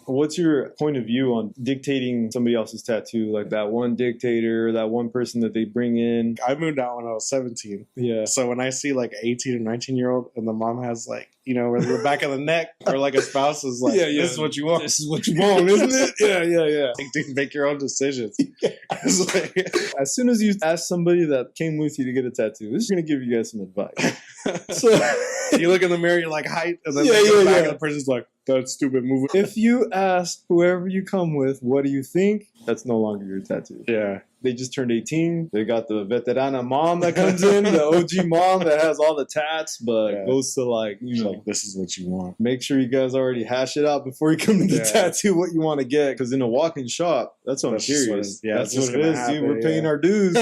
What's your point of view on dictating somebody else's tattoo? Like that one dictator, that one person that they bring in? I moved out when I was 17. Yeah. So when I see like an 18 or 19-year-old and the mom has like, where the back of the neck, or like a spouse is like, this is what you want. This is what you want, isn't it? Yeah. Like, dude, make your own decisions. It's like, as soon as you ask somebody that came with you to get a tattoo, this is going to give you guys some advice. So you look in the mirror, you're like, height, and then the back of the person's like, that's stupid movement. If you ask whoever you come with, what do you think? That's no longer your tattoo. Yeah. They just turned 18. They got the veterana mom that comes in, the OG mom that has all the tats, but goes to like, like, this is what you want. Make sure you guys already hash it out before you come to the tattoo what you want to get. Because in a walk-in shop, that's what I'm curious. That's what it is, dude. We're paying our dues.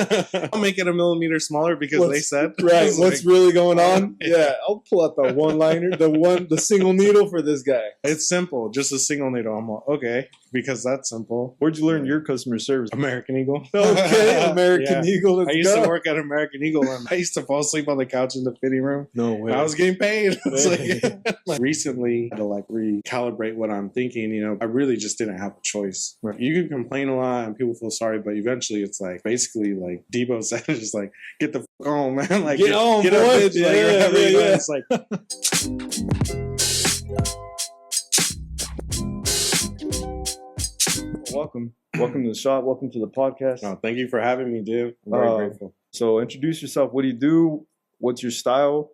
I'll make it a millimeter smaller because they said. Right. What's really going on? Yeah. I'll pull out the one-liner, the single needle for this guy. It's simple. Just a single needle. I'm like, okay, because that's simple. Where'd you learn your customer service? American Eagle. Okay, American Eagle. I used to work at American Eagle, and I used to fall asleep on the couch in the fitting room. No way. I was getting paid. Like, recently, I had to like recalibrate what I'm thinking. I really just didn't have a choice. Right. You can complain a lot and people feel sorry, but eventually it's like, basically like Debo said, it's just like, get the f on, man. Like, get on, get boy. up, bitch. It's like, Welcome to the shop. Welcome to the podcast. Oh, thank you for having me, dude. I'm very grateful. So introduce yourself. What do you do? What's your style?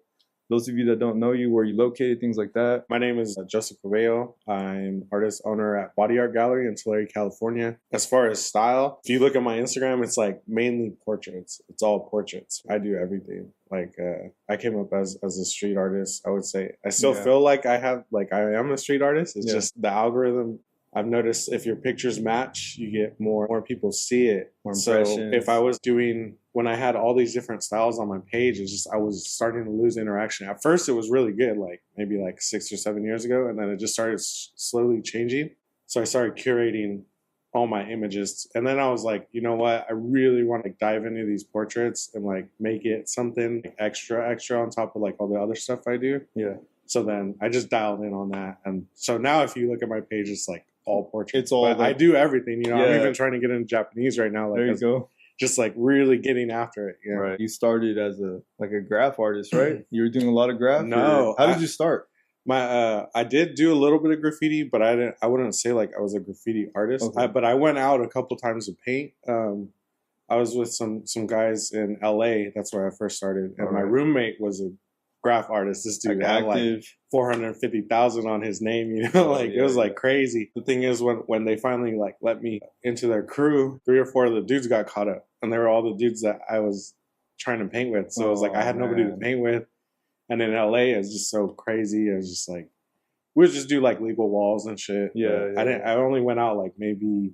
Those of you that don't know you, where you located, things like that. My name is Joseph Cabello. I'm artist owner at Body Art Gallery in Tulare, California. As far as style, if you look at my Instagram, it's like mainly portraits. It's all portraits. I do everything. Like I came up as a street artist. I would say I still feel like I am a street artist. It's just the algorithm. I've noticed if your pictures match, you get more people see it. So if I was doing, when I had all these different styles on my page, it's just I was starting to lose interaction. At first, it was really good, like maybe like 6 or 7 years ago, and then it just started slowly changing. So I started curating all my images, and then I was like, you know what? I really want to dive into these portraits and like make it something extra on top of like all the other stuff I do. Yeah. So then I just dialed in on that, and so now if you look at my page, it's like all portraits. It's all. I do everything. I'm even trying to get into Japanese right now. Like, there you go. Just like really getting after it. Right. You started as a graph artist, right? You were doing a lot of graph. No. How did you start? I did do a little bit of graffiti, but I wouldn't say like I was a graffiti artist. Okay. But I went out a couple times to paint. I was with some guys in LA. That's where I first started, and my roommate was a graph artist. This dude had like 450,000 on his name, it was like crazy. The thing is, when they finally like let me into their crew, 3 or 4 of the dudes got caught up, and they were all the dudes that I was trying to paint with. So it was like I had nobody to paint with, and in LA it's just so crazy. It was just like we would just do like legal walls and shit. I only went out like maybe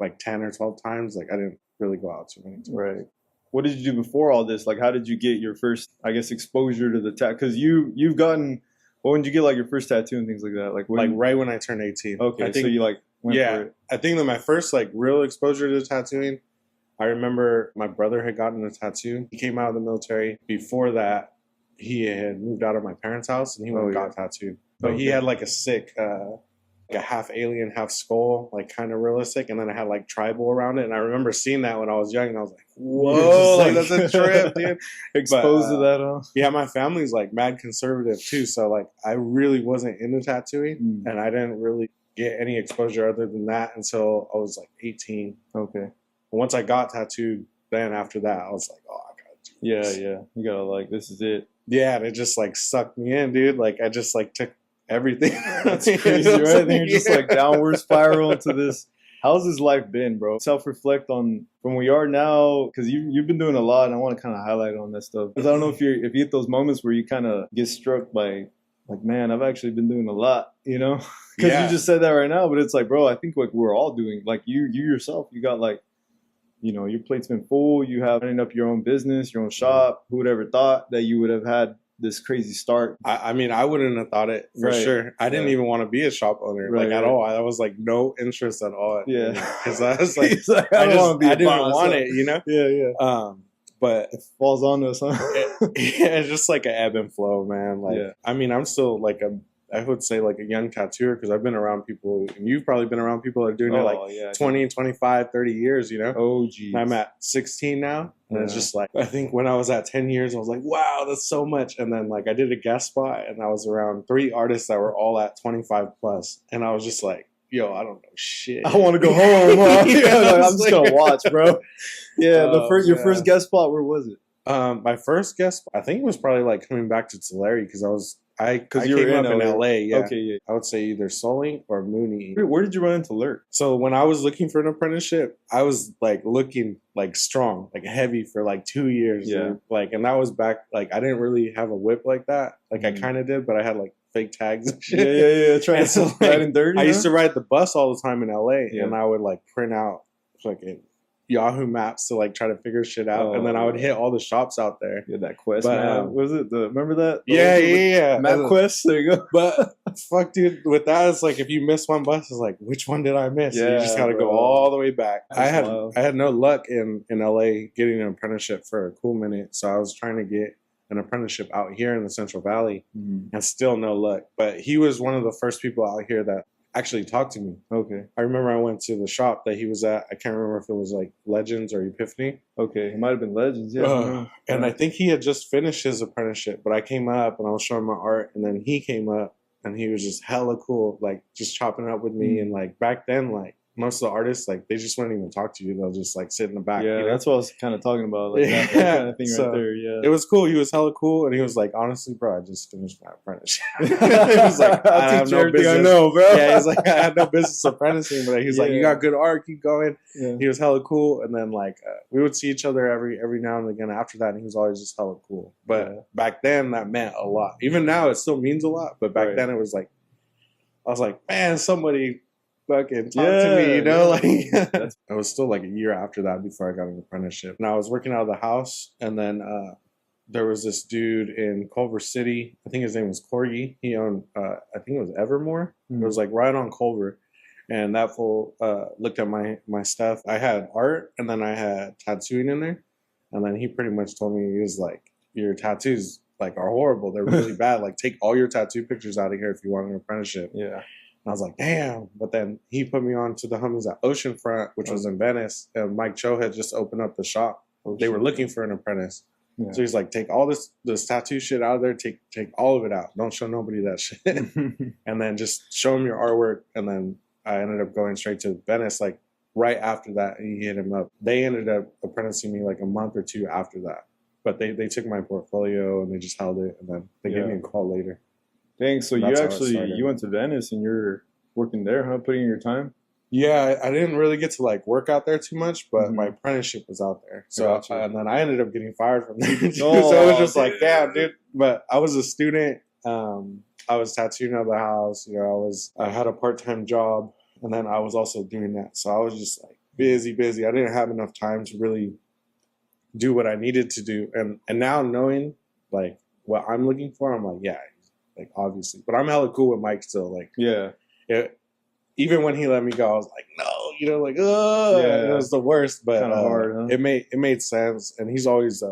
like 10 or 12 times. Like I didn't really go out too many times. Right. What did you do before all this? Like, how did you get your first, I guess, exposure to the tattoo? Because you've gotten, when did you get like your first tattoo and things like that? Like right when I turned 18. Okay, I think, so you like went for it. I think that my first like real exposure to tattooing, I remember my brother had gotten a tattoo. He came out of the military. Before that, he had moved out of my parents' house and he went and got tattooed. But he had like a sick, like a half alien, half skull, like kind of realistic, and then I had like tribal around it. And I remember seeing that when I was young, and I was like, "Whoa, like, that's a trip, dude!" Exposed to that, huh? Yeah, my family's like mad conservative too, so like I really wasn't into tattooing, and I didn't really get any exposure other than that until I was like 18. Okay. And once I got tattooed, then after that, I was like, "Oh, I gotta do this." Yeah, you gotta like, this is it. Yeah, and it just like sucked me in, dude. Like I just like took everything. That's crazy, right? Then you're just like downward spiral into this. How's this life been, bro? Self-reflect on from where you are now, because you've been doing a lot, and I want to kind of highlight on that stuff. Because I don't know if you get those moments where you kind of get struck by, like, man, I've actually been doing a lot, Because you just said that right now, but it's like, bro, I think like we're all doing, like you yourself, you got like, your plate's been full. You have running up your own business, your own shop. Who would ever thought that you would have had this crazy start? I mean, I wouldn't have thought it for sure. I didn't even want to be a shop owner at all. I was like no interest at all. Yeah, because I was like, I didn't want it. Yeah. But it falls on us, huh? It's just like an ebb and flow, man. Like, I mean, I'm still like I would say like a young tattooer, because I've been around people, and you've probably been around people that are doing it like 20, 25, 30 years, you know? Oh, geez. I'm at 16 now, and it's just like, I think when I was at 10 years, I was like, wow, that's so much. And then like I did a guest spot, and I was around 3 artists that were all at 25 plus, and I was just like, yo, I don't know shit. I want to go home. I'm just gonna watch, bro. Yeah, your first guest spot, where was it? My first guest, I think it was probably like coming back to Tulare, because I came up in LA. Yeah. Okay, yeah. I would say either Sully or Mooney. Where did you run into Lurk? So when I was looking for an apprenticeship, I was like looking like strong, like heavy for like 2 years. Yeah. Dude. Like, and that was back, like I didn't really have a whip like that. Like I kind of did, but I had like fake tags and shit. Yeah. Trying to like, ride in dirty. I used to ride the bus all the time in LA, Yeah. and I would like print out fucking Yahoo Maps to like try to figure shit out, and then I would hit all the shops out there. Yeah, that Quest But, map. Was it remember that? Yeah. Map Quest. There you go. But fuck, dude, with that, it's like if you miss one bus, it's like, which one did I miss? Yeah, you just gotta go all the way back. I had no luck in LA getting an apprenticeship for a cool minute, so I was trying to get an apprenticeship out here in the Central Valley, and still no luck. But he was one of the first people out here that actually talked to me. Okay. I remember I went to the shop that he was at. I can't remember if it was like Legends or Epiphany. Okay, it might have been Legends, yeah. And I think he had just finished his apprenticeship, but I came up and I was showing my art, and then he came up and he was just hella cool, like just chopping it up with me. And like back then, like most of the artists, like they just wouldn't even talk to you. They'll just like sit in the back. Yeah, you know? That's what I was kind of talking about. Like that kind of thing right there. Yeah, it was cool. He was hella cool, and he was like, honestly, bro, I just finished my apprenticeship. He was like, I have no business. I know, bro. Yeah, he's like, I had no business apprenticing, but he's like, you got good art, keep going. Yeah. He was hella cool, and then like we would see each other every now and again after that, and he was always just hella cool. But back then, that meant a lot. Even now, it still means a lot. But back then, it was like, I was like, man, somebody fucking talk to me, you know? Like, it was still like a year after that before I got an apprenticeship. And I was working out of the house, and then there was this dude in Culver City. I think his name was Corgi. He owned, I think it was Evermore. It was like right on Culver. And that fool looked at my stuff. I had art, and then I had tattooing in there. And then he pretty much told me, he was like, your tattoos like are horrible. They're really bad. Like, take all your tattoo pictures out of here if you want an apprenticeship. Yeah. And I was like, damn. But then he put me on to the homies at Oceanfront, which was in Venice. And Mike Cho had just opened up the shop. They were looking for an apprentice. Yeah. So he's like, take all this tattoo shit out of there. Take all of it out. Don't show nobody that shit. And then just show him your artwork. And then I ended up going straight to Venice, like right after that. And he hit him up. They ended up apprenticing me like a month or two after that. But they took my portfolio and they just held it. And then they gave me a call later. Dang, so you went to Venice and you're working there, huh? Putting in your time? Yeah, I didn't really get to like work out there too much, but my apprenticeship was out there. So and then I ended up getting fired from there. So it was just like, damn, dude. But I was a student. I was tattooing out of the house. You know, I had a part-time job, and then I was also doing that. So I was just like busy. I didn't have enough time to really do what I needed to do. And now knowing like what I'm looking for, I'm like, yeah. Like, obviously. But I'm hella cool with Mike still. Like, even when he let me go, I was like, no, you know, like, it was the worst. But hard, huh? it made sense. And he's always,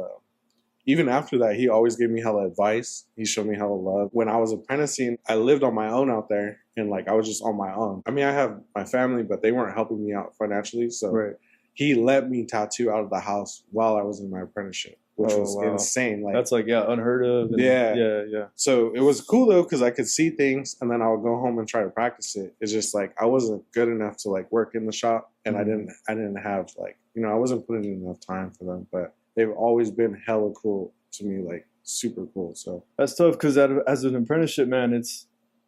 even after that, he always gave me hella advice. He showed me hella love. When I was apprenticing, I lived on my own out there. And, like, I was just on my own. I mean, I have my family, but they weren't helping me out financially. So he let me tattoo out of the house while I was in my apprenticeship. Which was insane. Like, that's like, unheard of. And yeah. So it was cool though, because I could see things and then I would go home and try to practice it. It's just like I wasn't good enough to like work in the shop, and I didn't have like, you know, I wasn't putting in enough time for them. But they've always been hella cool to me, like super cool. So that's tough because as an apprenticeship, man,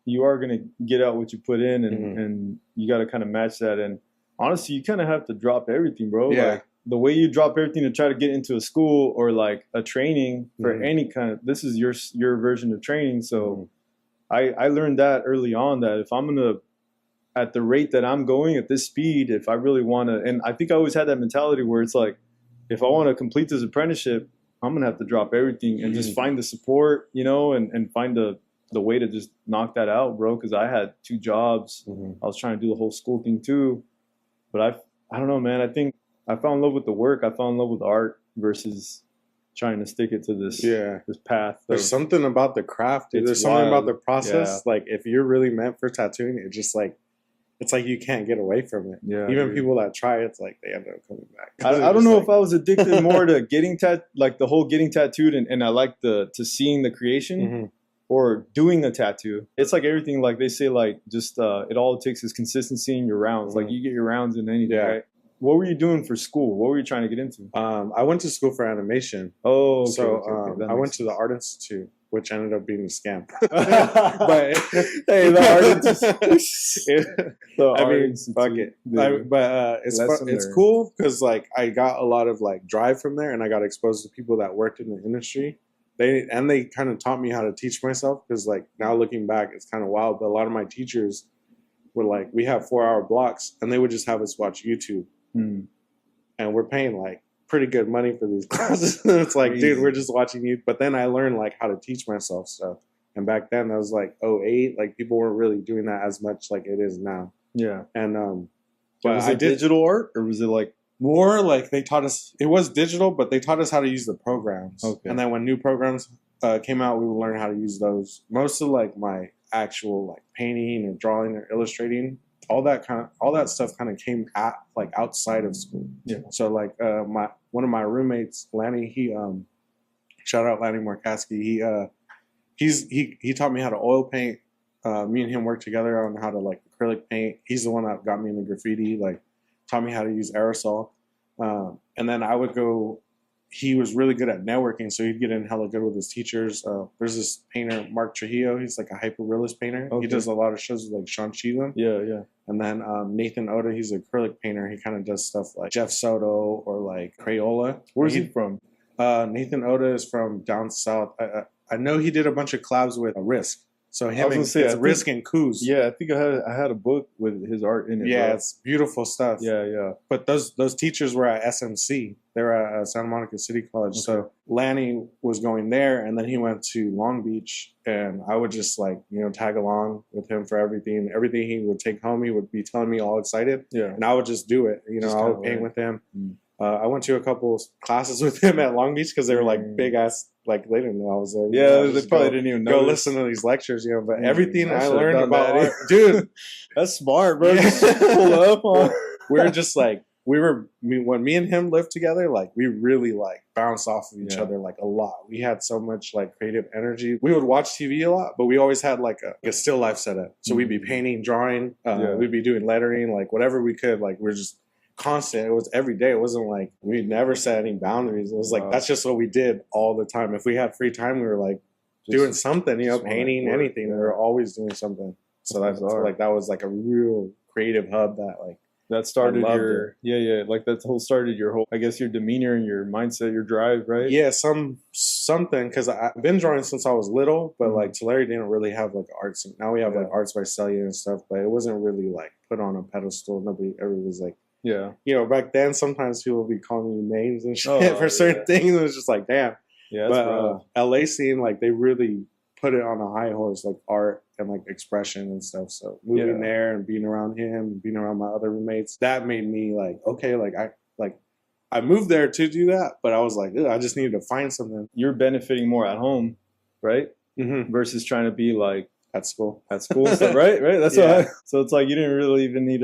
you are gonna get out what you put in, and you got to kind of match that. And honestly, you kind of have to drop everything, bro. Yeah. Like, the way you drop everything to try to get into a school or like a training for any kind of, this is your version of training. So I learned that early on, that if I'm going to, at the rate that I'm going at this speed, if I really want to, and I think I always had that mentality where it's like, if I want to complete this apprenticeship, I'm going to have to drop everything and just find the support, you know, and find the way to just knock that out, bro. Cause I had 2 jobs. I was trying to do the whole school thing too. But I don't know, man. I think I fell in love with the work. I fell in love with art versus trying to stick it to this path. There's something about the craft, dude. There's something about the process. Yeah. Like if you're really meant for tattooing, it just like it's like you can't get away from it. Yeah, even people that try, it's like they end up coming back. I don't know if I was addicted more to getting like the whole getting tattooed, and I like to seeing the creation, or doing a tattoo. It's like everything. Like they say, like just it all it takes is consistency in your rounds. Like you get your rounds in anything, right? What were you doing for school? What were you trying to get into? I went to school for animation. Oh, okay, so I went to the Art Institute, which ended up being a scam. But hey, the Art Institute. I mean, fuck it. But it's cool because like I got a lot of like drive from there, and I got exposed to people that worked in the industry. They kind of taught me how to teach myself, because like now looking back, it's kind of wild. But a lot of my teachers were like, we have 4-hour blocks, and they would just have us watch YouTube. And we're paying like pretty good money for these classes. It's like, dude, we're just watching you. But then I learned like how to teach myself stuff. And back then that was like 2008. Like people weren't really doing that as much like it is now. Yeah. And but was it digital art, or was it like more like they taught us? It was digital, but they taught us how to use the programs. Okay. And then when new programs came out, we would learn how to use those. Most of like my actual like painting or drawing or illustrating, all that stuff kind of came like outside of school. Yeah. So like one of my roommates, Lanny, he shout out Lanny Morkaski. He taught me how to oil paint. Me and him worked together on how to like acrylic paint. He's the one that got me into graffiti. Like taught me how to use aerosol. And then I would go. He was really good at networking, so he'd get in hella good with his teachers. There's this painter, Mark Trujillo. He's like a hyper-realist painter. Okay. He does a lot of shows with like Sean Sheelan. Yeah. And then Nathan Oda, he's an acrylic painter. He kind of does stuff like Jeff Soto or like Crayola. Where's he from? Nathan Oda is from down south. I know he did a bunch of collabs with Risk. So him and Risk and Kuz. Yeah, I think I had a book with his art in it. Yeah, bro. It's beautiful stuff. Yeah. But those teachers were at SMC. They were at Santa Monica City College. Okay. So Lanny was going there, and then he went to Long Beach, and I would just like, tag along with him for everything. Everything he would take home, he would be telling me all excited. Yeah. And I would just do it. I would paint with him. I went to a couple classes with him at Long Beach because they were like big ass. Like they didn't know I was there. Yeah, they probably didn't even know. Go listen to these lectures, But everything I learned about art, dude, that's smart, bro. Yeah. Just pull up on. We're just like when me and him lived together. Like we really like bounced off of each other like a lot. We had so much like creative energy. We would watch TV a lot, but we always had like a still life setup. So we'd be painting, drawing. We'd be doing lettering, like whatever we could. Like we're just constant. It was every day. It wasn't like we never set any boundaries. It was like that's just what we did all the time. If we had free time, we were like doing something, painting, anything. We were always doing something. So that's like that was like a real creative hub that started like that whole started your whole, I guess, your demeanor and your mindset, your drive, right? Yeah, something, because I've been drawing since I was little, but like Tulare didn't really have like arts. Now we have like Arts by Celia and stuff, but it wasn't really like put on a pedestal. Nobody ever was like. Yeah. Back then, sometimes people would be calling you names and shit for certain things. It was just like, damn. Yeah. But LA scene, like, they really put it on a high horse, like art and like expression and stuff. So moving there and being around him and being around my other roommates, that made me like, okay, I moved there to do that, but I was like, I just needed to find something. You're benefiting more at home, right? Mm-hmm. Versus trying to be like at school. So, right? That's why. So it's like you didn't really even need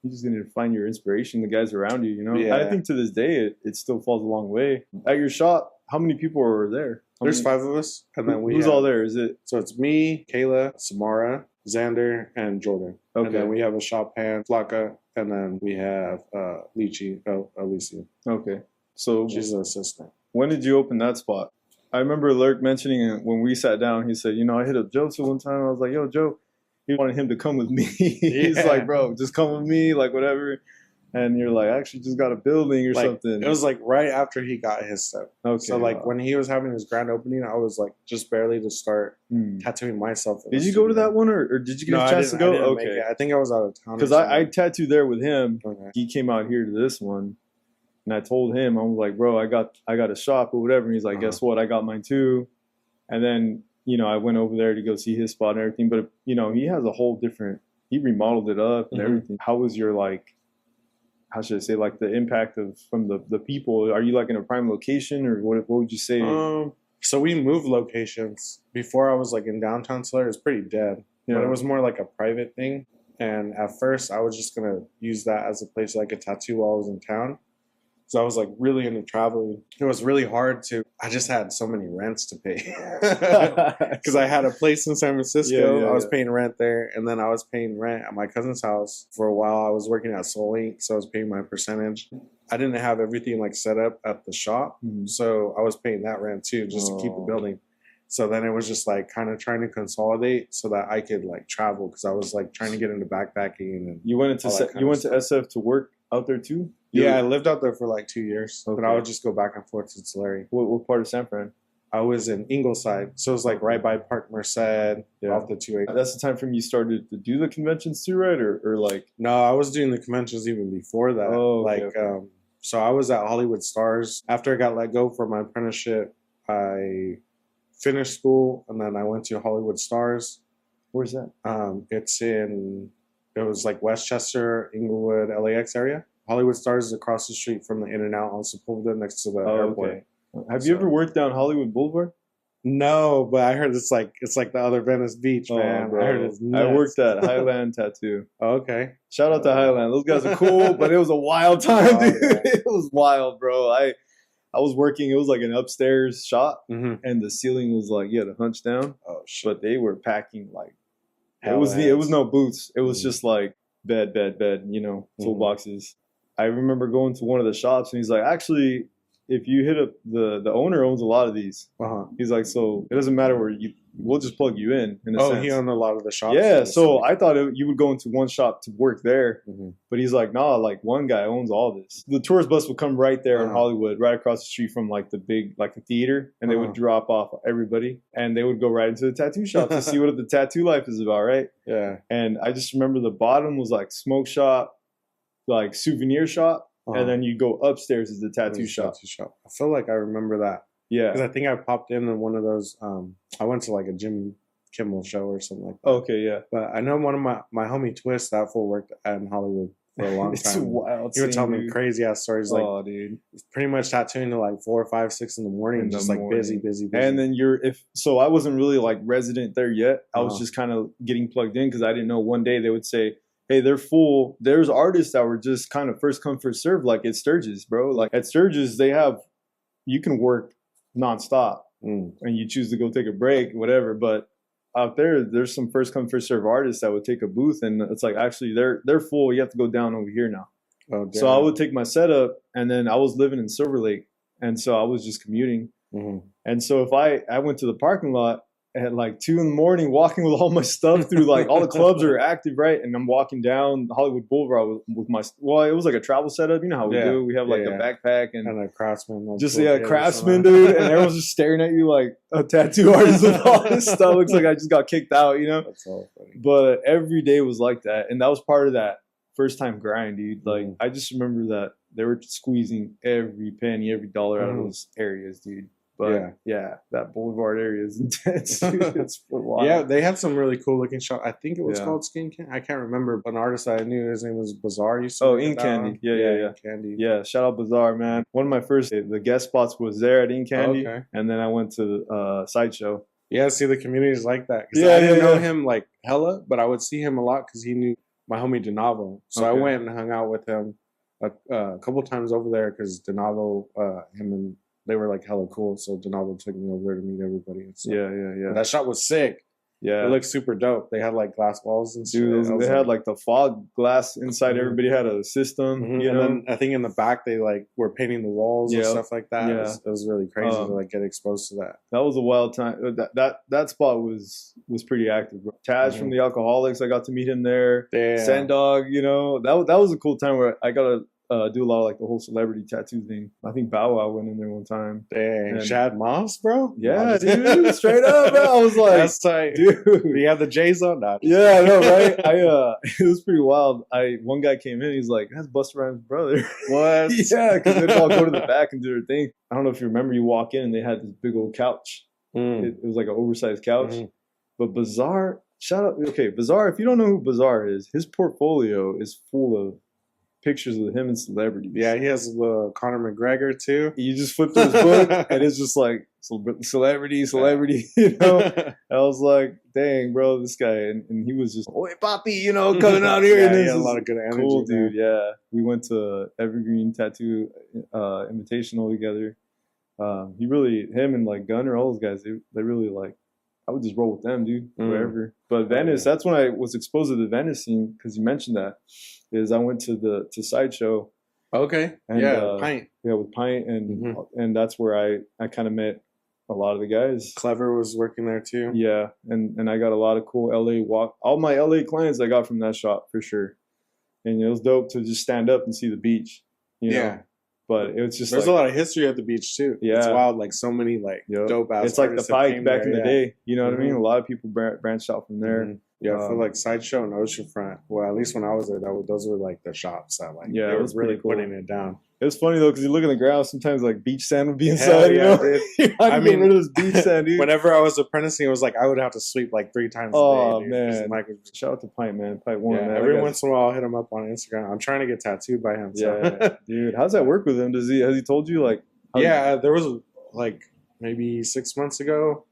you just need to find your inspiration, the guys around you, Yeah. I think to this day, it still falls a long way. At your shop, how many people are there? There's 5 of us. And then who's all there? Is it? So it's me, Kayla, Samara, Xander, and Jordan. Okay. And then we have a shop hand, Flaka, and then we have Alicia. Okay. So she's an assistant. When did you open that spot? I remember Lurk mentioning it when we sat down. He said, I hit up Joseph one time. I was like, yo, Joe. He wanted him to come with me. He's like, bro, just come with me, like whatever. And you're like, I actually just got a building or something. It was like right after he got his stuff. Okay. So like when he was having his grand opening, I was like just barely to start tattooing myself. Did you go to that one or did you get a chance to go? Okay. I think I was out of town. Because I tattooed there with him. Okay. He came out here to this one. And I told him, I was like, bro, I got a shop or whatever. And he's like, guess what? I got mine too. And then I went over there to go see his spot and everything, but he has a whole different, he remodeled it up and everything. How was your how should I say, like the impact of from the people? Are you like in a prime location, or what would you say? So we moved locations. Before I was like in downtown Tulare, it was pretty dead, but it was more like a private thing. And at first, I was just gonna use that as a place I could tattoo while I was in town. So I was like really into traveling. It was really hard to, I just had so many rents to pay. Because I had a place in San Francisco. I was paying rent there. And then I was paying rent at my cousin's house for a while. I was working at Soul Inc. So I was paying my percentage. I didn't have everything like set up at the shop. So I was paying that rent too, just to keep the building. So then it was just like kind of trying to consolidate so that I could like travel. Because I was like trying to get into backpacking. And you went to SF to work out there too? Yeah, I lived out there for like 2 years, but I would just go back and forth to Tulare. What part of San Fran? I was in Ingleside, so it was like right by Park Merced, off the 280. That's the time frame you started to do the conventions too, right? Or like? No, I was doing the conventions even before that. So I was at Hollywood Stars. After I got let go for my apprenticeship, I finished school, and then I went to Hollywood Stars. Where's that? It was like Westchester, Inglewood, LAX area. Hollywood Stars is across the street from the In-N-Out on Sepulveda next to the airport. Okay. Have you ever worked down Hollywood Boulevard? No, but I heard it's like the other Venice Beach, man. Bro. I heard it's nuts. I worked at Highland Tattoo. Okay. Shout out to Highland. Those guys are cool, but it was a wild time, dude. It was wild, bro. I was working, it was like an upstairs shop, and the ceiling was like, you had to hunch down. Oh shit. But they were packing like, it was no booths. It was just like bed, toolboxes. I remember going to one of the shops and he's like, actually, if you hit up the owner owns a lot of these. He's like, so it doesn't matter where we'll just plug you in a sense. He owned a lot of the shops. Yeah, so I thought you would go into one shop to work there, but he's like, nah, like one guy owns all this. The tourist bus would come right there in Hollywood, right across the street from like the big, like the theater, and they would drop off everybody, and they would go right into the tattoo shop to see what the tattoo life is about, right? Yeah. And I just remember the bottom was like smoke shop, like souvenir shop, and then you go upstairs is the tattoo shop. I feel like I remember that. Yeah. Because I think I popped in one of those, I went to like a Jimmy Kimmel show or something like that. Okay, yeah. But I know one of my homie Twist, that fool worked in Hollywood for a long time. It's wild. He would tell me crazy ass stories, like dude, pretty much tattooing to like 4 or 5, 6 in the morning, just like busy. And then so I wasn't really like resident there yet. I was just kind of getting plugged in because I didn't know one day they would say, hey, they're full. There's artists that were just kind of first come, first serve, like at Sturgis, bro. Like at Sturgis, you can work nonstop and you choose to go take a break, whatever. But out there's some first come, first serve artists that would take a booth and it's like, actually, they're full. You have to go down over here now. Oh, so I would take my setup and then I was living in Silver Lake. And so I was just commuting. And so if I went to the parking lot at like 2 in the morning, walking with all my stuff through like all the clubs are active, right? And I'm walking down Hollywood Boulevard with my, it was like a travel setup. You know how we do. We have like a backpack and a Craftsman. Like just Craftsman, dude. And everyone's just staring at you like a tattoo artist with all this stuff. Looks like I just got kicked out, you know? That's all funny. But every day was like that. And that was part of that first time grind, dude. Like I just remember that they were squeezing every penny, every dollar out of those areas, dude. But yeah, that Boulevard area is intense. It's wild. Yeah, they had some really cool looking shots. I think it was called Skin Candy. I can't remember. An artist I knew, his name was Bazaar. Ink Candy. Yeah. Candy. Yeah, shout out Bazaar, man. One of my first the guest spots was there at Ink Candy, and then I went to Sideshow. Yeah, see, the community is like that. I didn't know him like hella, but I would see him a lot because he knew my homie Denavo. So I went and hung out with him a couple times over there because Denavo, him and they were like hella cool, so Denavo took me over there to meet everybody. And stuff. Yeah. But that shot was sick. Yeah, it looked super dope. They had like glass walls and shit. They had like the fog glass inside. Everybody had a system. You know? And then I think in the back they like were painting the walls and stuff like that. Yeah. It was really crazy to like get exposed to that. That was a wild time. That spot was pretty active. Bro. Taj from the Alcoholics, I got to meet him there. Damn. Sandog, you know, that was a cool time where I got to do a lot of like the whole celebrity tattoo thing. I think Bow Wow went in there one time. Dang, Shad Moss, bro? Yeah, dude, straight up, bro. I was like, that's tight. Dude. You have the J's on that. Yeah, I know, right? It was pretty wild. One guy came in, he's like, that's Busta Rhymes' brother. What? Yeah, because they'd all go to the back and do their thing. I don't know if you remember, you walk in and they had this big old couch. It was like an oversized couch. But Bazaar, shout out, Bazaar, if you don't know who Bazaar is, his portfolio is full of pictures of him and celebrities. Yeah, he has Conor McGregor too. You just flip through his book, and it's just like celebrity, you know. I was like, dang, bro, this guy, and he was just, "Oi, papi," you know, coming out here. Yeah, and he had a lot of good energy. Cool, dude. Yeah, we went to Evergreen Tattoo Invitational together. Him and like Gunner, all those guys, they really like. I would just roll with them, dude, wherever. But Venice, that's when I was exposed to the Venice scene, because you mentioned that. Is I went to Sideshow. Okay. And, Pint. Yeah, with Pint, and that's where I kind of met a lot of the guys. Clever was working there too. Yeah, and I got a lot of cool LA all my LA clients I got from that shop for sure. And it was dope to just stand up and see the beach. You know? But it was just there's a lot of history at the beach too. Yeah, it's wild. Like so many like dope ass. It's like the Pike back in the day. You know what I mean? A lot of people branched out from there. Yeah, for like Sideshow and Oceanfront. Well, at least when I was there, those were like the shops that like they was really cool. Putting it down. It was funny though, because you look on the ground, sometimes like beach sand would be inside. You know, I mean, rid of this beach sand, dude. Whenever I was apprenticing, it was like I would have to sweep like 3 times a day. Oh man! Shout out to Pint, man. Pint one. Yeah, man. Every once in a while, I'll hit him up on Instagram. I'm trying to get tattooed by him. So. Yeah, dude. How's that work with him? Has he told you like? There was like maybe 6 months ago.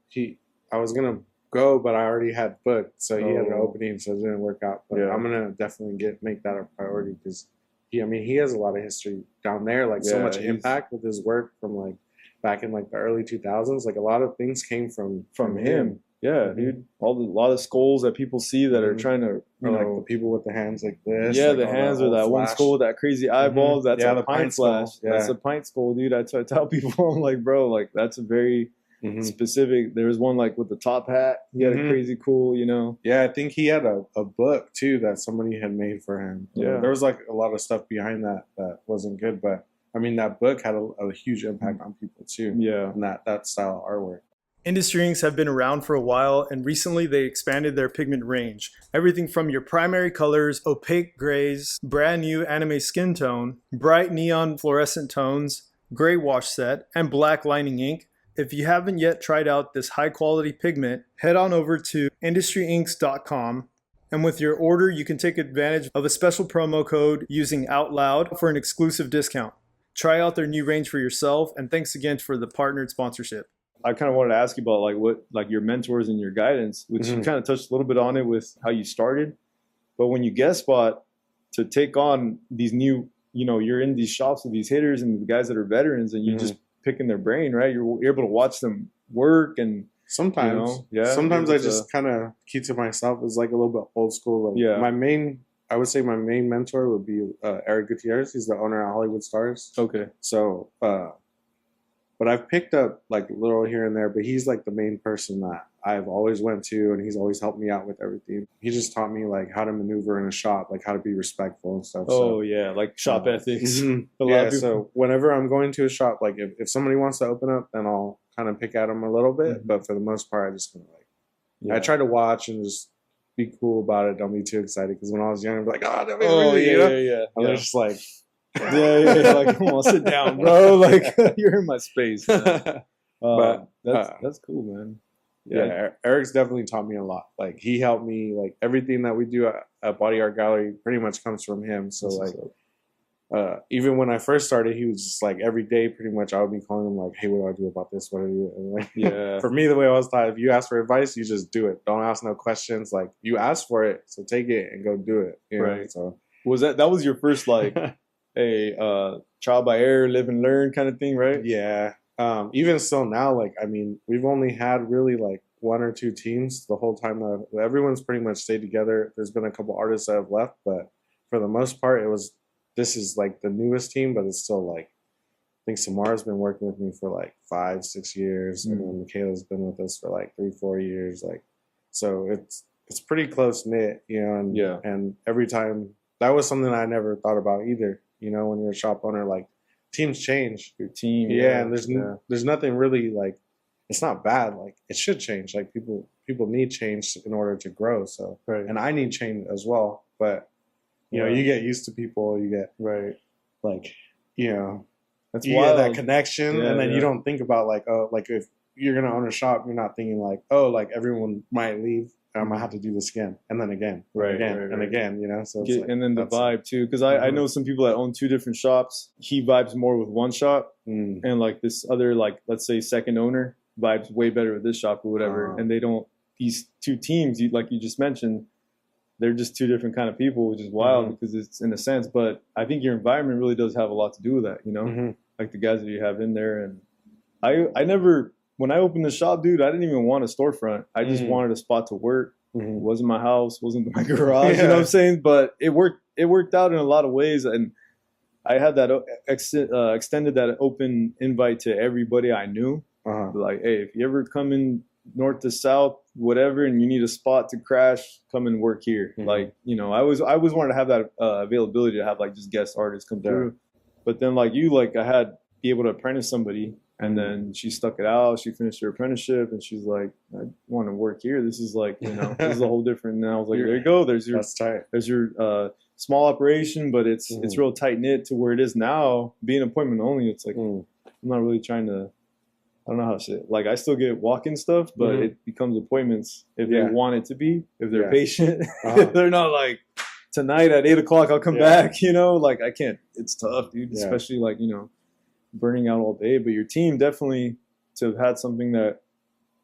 I was gonna go, but I already had booked, so he had an opening, so it didn't work out. But I'm gonna definitely make that a priority because. He has a lot of history down there, like so much impact with his work from like back in like the early 2000s. Like a lot of things came from him. Yeah, dude. A lot of skulls that people see that are trying to, like the people with the hands like this. Yeah, like the hands or that one skull with that crazy eyeballs. That's a Pint flash. That's a Pint skull, dude. I tell people, I'm like, bro, like that's a very specific. There was one like with the top hat. He had a crazy cool, you know. Yeah, I think he had a book too that somebody had made for him. Yeah, there was like a lot of stuff behind that wasn't good, but I mean that book had a huge impact on people too. Yeah, and that style of artwork. Industry inks have been around for a while, and recently they expanded their pigment range. Everything from your primary colors, opaque grays, brand new anime skin tone, bright neon fluorescent tones, gray wash set, and black lining ink. If you haven't yet tried out this high quality pigment, head on over to industryinks.com, and with your order you can take advantage of a special promo code using OUTLOUD for an exclusive discount. Try out their new range for yourself, and thanks again for the partnered sponsorship. I kind of wanted to ask you about like what like your mentors and your guidance, which you kind of touched a little bit on it with how you started. But when you guest spot to take on these new, you know, you're in these shops with these hitters and the guys that are veterans, and you just picking their brain, right? You're able to watch them work, and sometimes, sometimes I just kind of keep to myself. It's like a little bit old school. Like I would say my main mentor would be Eric Gutierrez. He's the owner of Hollywood Stars. Okay. So, but I've picked up like a little here and there, but he's like the main person that I've always went to, and he's always helped me out with everything. He just taught me like how to maneuver in a shop, like how to be respectful and stuff. Like shop ethics. So whenever I'm going to a shop, like if somebody wants to open up, then I'll kind of pick at them a little bit. But for the most part, I just kind of like I try to watch and just be cool about it. Don't be too excited, because when I was young, I'd be like, oh, I'm just like. Like, come on, sit down, bro. Like, you're in my space. But that's cool, man. Yeah, Eric's definitely taught me a lot. Like, he helped me. Like, everything that we do at Body Art Gallery pretty much comes from him. So like, even when I first started, he was just like every day, pretty much, I would be calling him like, "Hey, what do I do about this? What do I do?" And like, for me, the way I was taught, if you ask for advice, you just do it. Don't ask no questions. Like, you ask for it, so take it and go do it. You know? So that was your first like trial by error, live and learn kind of thing, right? Yeah. Even still now, like, I mean, we've only had really like 1 or 2 teams the whole time. Everyone's pretty much stayed together. There's been a couple artists that have left, but for the most part, this is like the newest team, but it's still like, I think Samara's been working with me for like 5-6 years, and then Michaela's been with us for like 3-4 years. Like, so it's pretty close knit, you know, and every time, that was something I never thought about either. You know, when you're a shop owner, like, teams change. Your team. And there's nothing really, like, it's not bad. Like, it should change. Like, people need change in order to grow. So, and I need change as well. But, you know, you get used to people. You get, like, you know, that's you wild. Get that connection. And then you don't think about, like, oh, like, if you're going to own a shop, you're not thinking, like, oh, like, everyone might leave I'm gonna have to do this again, and then again, Right, again, right, and right. again. So it's like, And then the that's- vibe too, because I know some people that own 2 different shops. He vibes more with one shop, and like this other, like let's say second owner vibes way better with this shop or whatever. And they don't. These 2 teams, like you just mentioned, they're just 2 different kind of people, which is wild because it's in a sense. But I think your environment really does have a lot to do with that. You know, like the guys that you have in there. And I never, when I opened the shop, dude, I didn't even want a storefront. I just wanted a spot to work. It wasn't my house, wasn't my garage. You know what I'm saying? But it worked out in a lot of ways. And I had that extended that open invite to everybody I knew. Like, hey, if you ever come in north to south, whatever, and you need a spot to crash, come and work here. Like, you know, I always wanted to have that availability to have like just guest artists come through. But then like you, like I had be able to apprentice somebody, and then she stuck it out. She finished her apprenticeship, and she's like, I want to work here. This is like, you know, this is a whole different. And I was like, there you go. There's your small operation, but it's real tight knit to where it is now. Being appointment only, it's like I'm not really trying to. I don't know how to say it. Like, I still get walk-in stuff, but it becomes appointments if they want it to be, if they're patient. If they're not like, tonight at 8 o'clock, I'll come back, you know? Like, I can't. It's tough, dude, especially, like, you know, burning out all day. But your team definitely to have had something that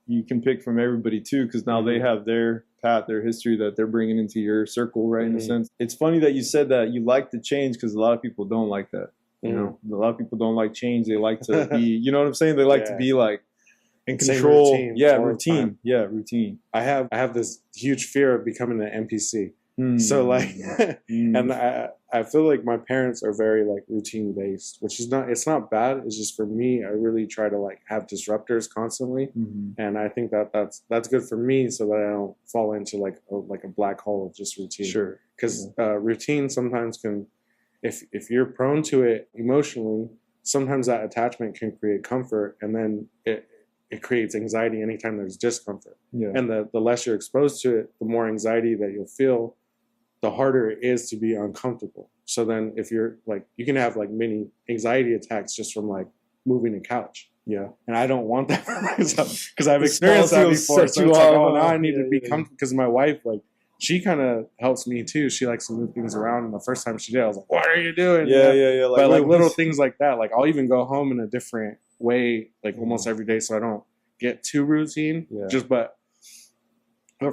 you can pick from everybody, too, because now they have their path, their history that they're bringing into your circle, right, in a sense. It's funny that you said that you like to change because a lot of people don't like that. You know, a lot of people don't like change. They like to be, you know what I'm saying? They like to be like in control. Routine. Yeah, routine. I have this huge fear of becoming an NPC. So like, and I feel like my parents are very like routine based, which is it's not bad. It's just for me, I really try to like have disruptors constantly. And I think that's good for me so that I don't fall into like a black hole of just routine. Sure. Because routine sometimes can, if you're prone to it emotionally, sometimes that attachment can create comfort, and then it creates anxiety anytime there's discomfort. And the less you're exposed to it, the more anxiety that you'll feel, the harder it is to be uncomfortable. So then if you're like, you can have like mini anxiety attacks just from like moving a couch. And I don't want that for myself because I've experienced that before. So it's like, oh, now I need to be comfortable, because my wife, like, she kind of helps me too. She likes to move things around. And the first time she did, I was like, what are you doing? Yeah. Like, but like little things like that, like I'll even go home in a different way, like almost every day, so I don't get too routine. But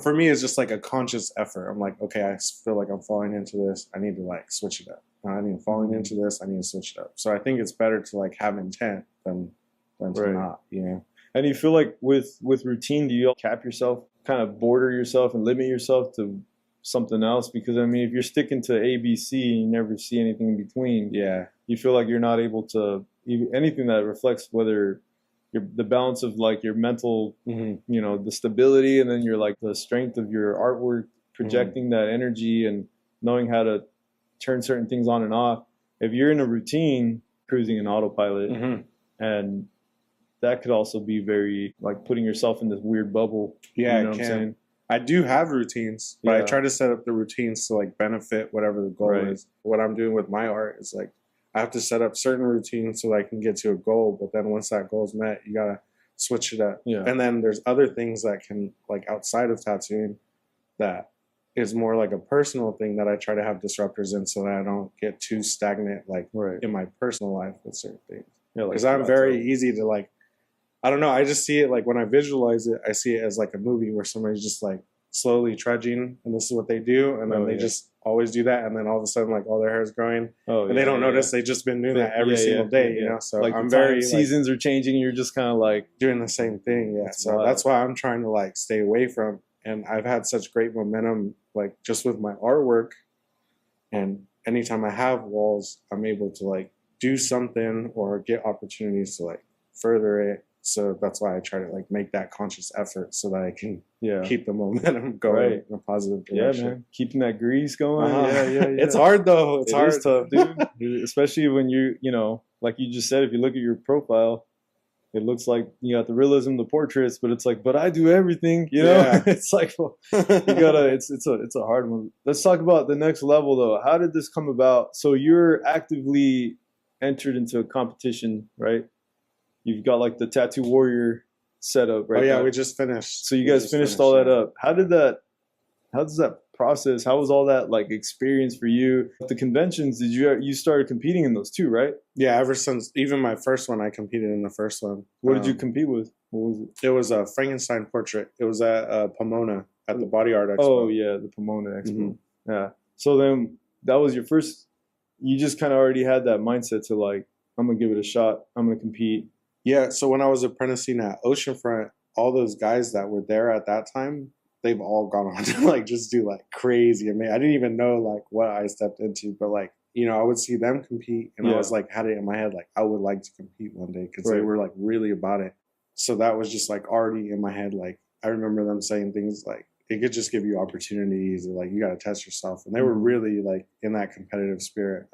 for me, it's just like a conscious effort. I'm like, okay, I feel like I'm falling into this. I need to like switch it up. I need falling into this. I need to switch it up. So I think it's better to like have intent than to not, you know. And you feel like with routine, do you cap yourself, kind of border yourself and limit yourself to something else? Because I mean, if you're sticking to A, B, C, and you never see anything in between, you feel like you're not able to anything that reflects whether the balance of like your mental, you know, the stability, and then you're like the strength of your artwork, projecting that energy and knowing how to turn certain things on and off. If you're in a routine, cruising in autopilot, and that could also be very like putting yourself in this weird bubble. You know what I'm saying? I do have routines, but I try to set up the routines to like benefit whatever the goal is. What I'm doing with my art is like, I have to set up certain routines so that I can get to a goal. But then once that goal is met, you got to switch it up. And then there's other things that can, like outside of tattooing, that is more like a personal thing that I try to have disruptors in so that I don't get too stagnant, like in my personal life with certain things. Because I'm very easy to like, I don't know, I just see it like when I visualize it, I see it as like a movie where somebody's just like slowly trudging, and this is what they do, and then they just always do that, and then all of a sudden like all their hair is growing, and they don't notice they've just been doing that every single day, you know. So like I'm very seasons are changing, and you're just kind of like doing the same thing. So that's why I'm trying to like stay away from, and I've had such great momentum like just with my artwork, and anytime I have walls, I'm able to like do something or get opportunities to like further it. So that's why I try to like make that conscious effort so that I can keep the momentum going in a positive direction. Yeah, man. Keeping that grease going. It's hard though. It's hard. Is tough, dude. Especially when you know, like you just said, if you look at your profile, it looks like you got the realism, the portraits, but it's like, but I do everything, you know? It's like, well, you gotta, it's a hard one. Let's talk about the next level though. How did this come about? So you're actively entered into a competition, right? You've got like the Tattoo Warrior setup, right? Oh yeah, we just finished. So you guys finished all that up. How did that how does that process? How was all that like experience for you? The conventions, did you started competing in those too, right? Yeah, ever since even my first one, I competed in the first one. What did you compete with? What was it? It was a Frankenstein portrait. It was at Pomona at the Body Art Expo. Oh yeah, the Pomona Expo. Mm-hmm. Yeah. So then that was your first. You just kind of already had that mindset to like, I'm gonna give it a shot. I'm gonna compete. Yeah. So when I was apprenticing at Oceanfront, all those guys that were there at that time, they've all gone on to like just do like crazy. I mean, I didn't even know like what I stepped into, but like, you know, I would see them compete and I was like, had it in my head, like I would like to compete one day because they were like really about it. So that was just like already in my head. Like I remember them saying things like, it could just give you opportunities or like, you got to test yourself. And they were really like in that competitive spirit.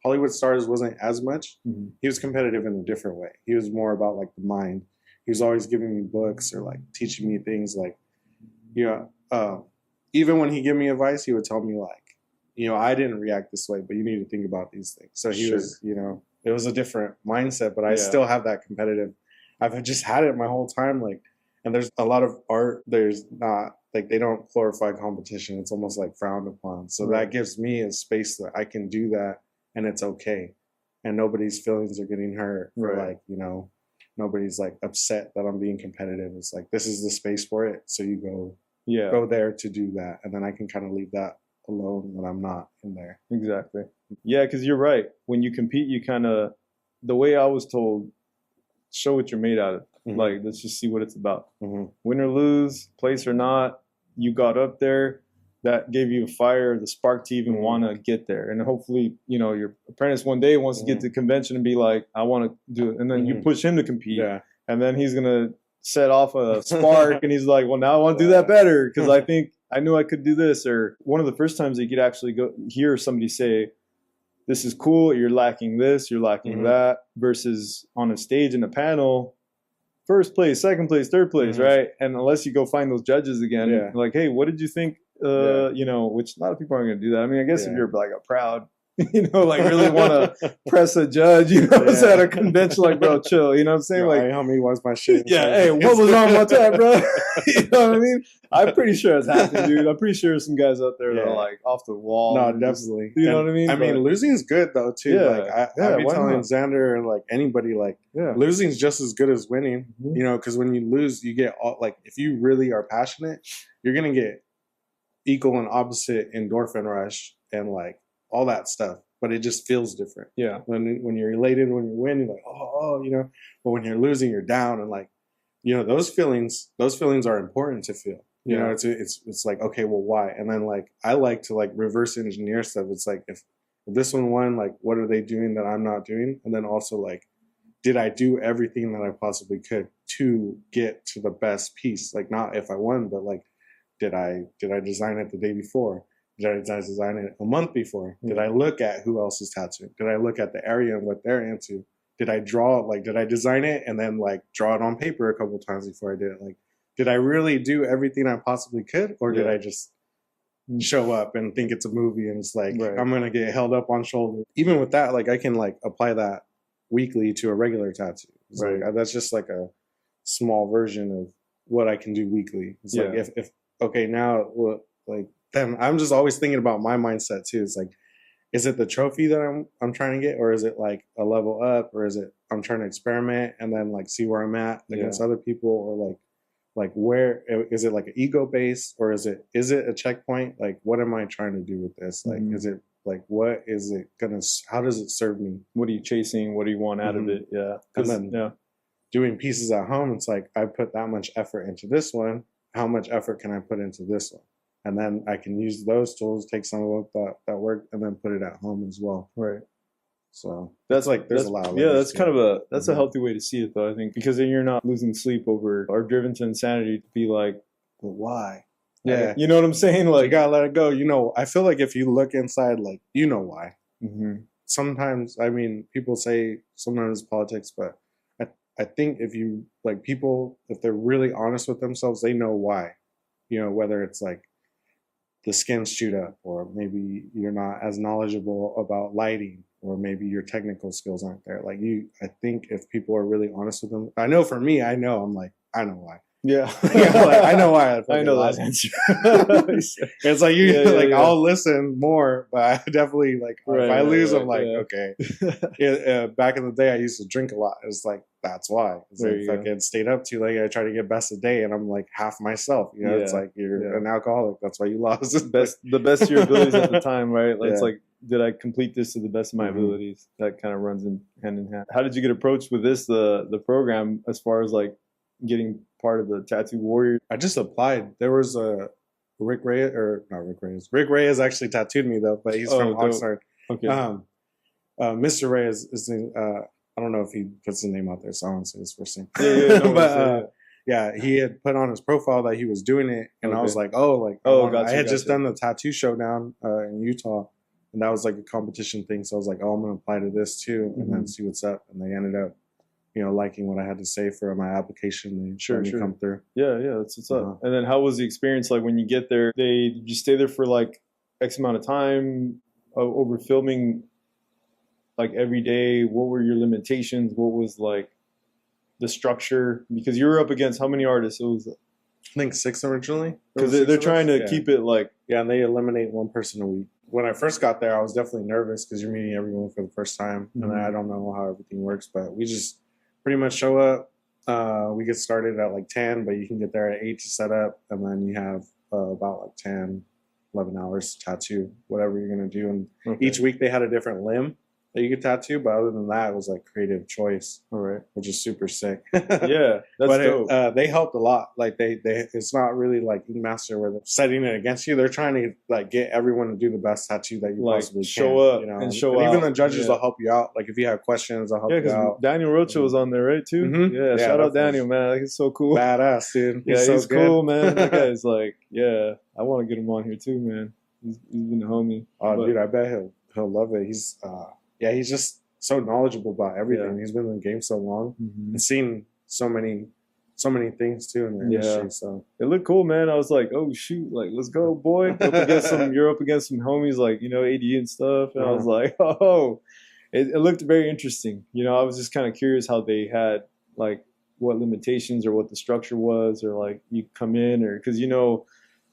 Hollywood Stars wasn't as much. Mm-hmm. He was competitive in a different way. He was more about like the mind. He was always giving me books or like teaching me things like, you know, even when he gave me advice, he would tell me like, you know, I didn't react this way, but you need to think about these things. So he was, you know, it was a different mindset, but I still have that competitive. I've just had it my whole time. Like, and there's a lot of art. There's not like, they don't glorify competition. It's almost like frowned upon. So that gives me a space that I can do that and it's okay. And nobody's feelings are getting hurt or like, you know, nobody's like upset that I'm being competitive. It's like, this is the space for it. So you go there to do that. And then I can kind of leave that alone when I'm not in there. Exactly. Yeah, because you're right. When you compete, you kind of, the way I was told, show what you're made out of. Mm-hmm. Like, let's just see what it's about. Mm-hmm. Win or lose, place or not, you got up there. That gave you a fire, the spark to even want to get there. And hopefully, you know, your apprentice one day wants to get to the convention and be like, I want to do it. And then you push him to compete. Yeah. And then he's going to set off a spark and he's like, well, now I want to do that better because I think I knew I could do this. Or one of the first times that you could actually go hear somebody say, this is cool, you're lacking this, you're lacking that, versus on a stage in a panel, first place, second place, third place, right? And unless you go find those judges again, like, hey, what did you think? You know, which a lot of people aren't going to do that. I mean, I guess if you're like a proud, you know, like really want to press a judge, you know, at a convention, like, bro, chill, you know what I'm saying? Like, homie wants my shit. Yeah, hey, what was wrong with that, bro? You know what I mean? I'm pretty sure it's happened, dude. I'm pretty sure there's some guys out there that are like off the wall. No, definitely. You know what I mean? I mean, losing's good though, too. Like, I've been telling Xander and like anybody, like, losing's just as good as winning, you know, because when you lose, you get all, like, if you really are passionate, you're going to get equal and opposite endorphin rush and like all that stuff, but it just feels different. Yeah. When you're elated, when you win, you're like, oh, you know, but when you're losing, you're down. And like, you know, those feelings are important to feel, you know, it's like, okay, well, why? And then like, I like to like reverse engineer stuff. It's like, if this one won, like, what are they doing that I'm not doing? And then also like, did I do everything that I possibly could to get to the best piece? Like, not if I won, but like, did I design it the day before? Did I design it a month before? Did I look at who else is tattooing? Did I look at the area and what they're into? Did I draw, like, did I design it and then like draw it on paper a couple of times before I did it? Like, did I really do everything I possibly could? Or did I just show up and think it's a movie and it's like, I'm going to get held up on shoulder? Even with that, like, I can like apply that weekly to a regular tattoo. It's like, that's just like a small version of what I can do weekly. It's like, if okay, now, like, then I'm just always thinking about my mindset too. It's like, is it the trophy that I'm trying to get, or is it like a level up, or is it I'm trying to experiment and then like see where I'm at against other people, or like where is it like an ego base, or is it a checkpoint? Like, what am I trying to do with this? Like, is it like, what is it gonna? How does it serve me? What are you chasing? What do you want out of it? Yeah, and then doing pieces at home, it's like I put that much effort into this one. How much effort can I put into this one? And then I can use those tools, take some of that work, and then put it at home as well. Right. So that's like, there's a lot of that's kind of a healthy way to see it though, I think, because then you're not losing sleep over or driven to insanity to be like, but why? Yeah. You know what I'm saying? Like, you gotta let it go. You know, I feel like if you look inside, like, you know why. Sometimes, I mean, people say sometimes politics, but I think if you, like, people, if they're really honest with themselves, they know why. You know, whether it's like the skin's chewed up, or maybe you're not as knowledgeable about lighting, or maybe your technical skills aren't there. Like, I think if people are really honest with them, I know for me, I'm like, I know why. Yeah. Yeah, like, I know why. I know that lost. answer. It's like you, Yeah, yeah, like yeah. I'll listen more, but I definitely like if Right, I lose, right, I'm like, yeah. okay. Back in the day, I used to drink a lot. It's like that's why. It's There like you go. fucking stayed up too late. I try to get best of day, and I'm like half myself. You know, it's Yeah, like you're yeah. an alcoholic. That's why you lost. The best of your abilities at the time, right? Like, it's Yeah. like, did I complete this to the best of my Mhm. abilities? That kind of runs in hand in hand. How did you get approached with this, the program, as far as like getting part of the Tattoo Warrior? I just applied. There was a Rick Reyes, or not Rick Reyes. Rick Reyes actually tattooed me though, but he's from Oh, dope. Oxnard. Okay. Mr. Reyes is I don't know if he puts his name out there, so I won't say his first name. Yeah, no But worries, yeah, he had put on his profile that he was doing it, and I was Okay. like, oh, like Gotcha, I had just gotcha. done the tattoo showdown in Utah, and that was like a competition thing. So I was like, oh, I'm gonna apply to this too, and then Mhm. see what's up. And they ended up, liking what I had to say for my application. They Sure, let me sure. come through. Yeah, that's what's up. Uh-huh. And then how was the experience like when you get there? Did you stay there for like X amount of time over filming like every day? What were your limitations? What was like the structure? Because you were up against how many artists? It was I think 6 originally. because they're trying to keep it like Yeah, and they eliminate one person a week. When I first got there, I was definitely nervous because you're meeting everyone for the first time, and Mhm. I don't know how everything works. But we just pretty much show up. We get started at like 10, but you can get there at 8 to set up, and then you have about like 10, 11 hours to tattoo whatever you're gonna do. And okay. each week they had a different limb that you could tattoo, but other than that, it was like creative choice, All right. which is super sick. Yeah, that's but dope. they helped a lot. Like they it's not really like Ink Master where they're setting it against you. They're trying to like get everyone to do the best tattoo that you Like, possibly show can. up and show even out. the judges Yeah. will help you out. Like if you have questions, they'll help Yeah, you because out. Daniel Rocha was on there, right? Too. Mhm. Yeah, Yeah, shout out that Daniel, man. Like, he's so cool. Badass, dude. Yeah, so he's good. cool, man. That guy's like, yeah, I want to get him on here too, man. He's been a homie. Oh, But- dude, I bet he'll love it. He's he's just so knowledgeable about everything. Yeah. He's been in the game so long Mhm. and seen so many things too in the Yeah. industry. So It looked cool, man. I was like, oh shoot, like let's go, boy. You're up against some homies like, AD and stuff. And I was like, oh, it looked very interesting. I was just kind of curious how they had like what limitations or what the structure was, or like you come in, or because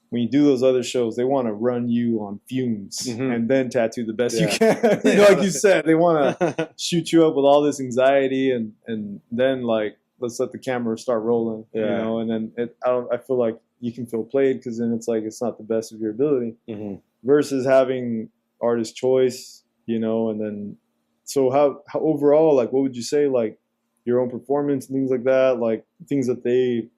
when you do those other shows, they want to run you on fumes Mhm. and then tattoo the best you Yeah. can. Like you said, they want to shoot you up with all this anxiety, and then like let's let the camera start rolling, Yeah. and then I feel like you can feel played because then it's like it's not the best of your ability Mhm. versus having artist choice, and then so how overall, like what would you say, like your own performance and things like that, like things that they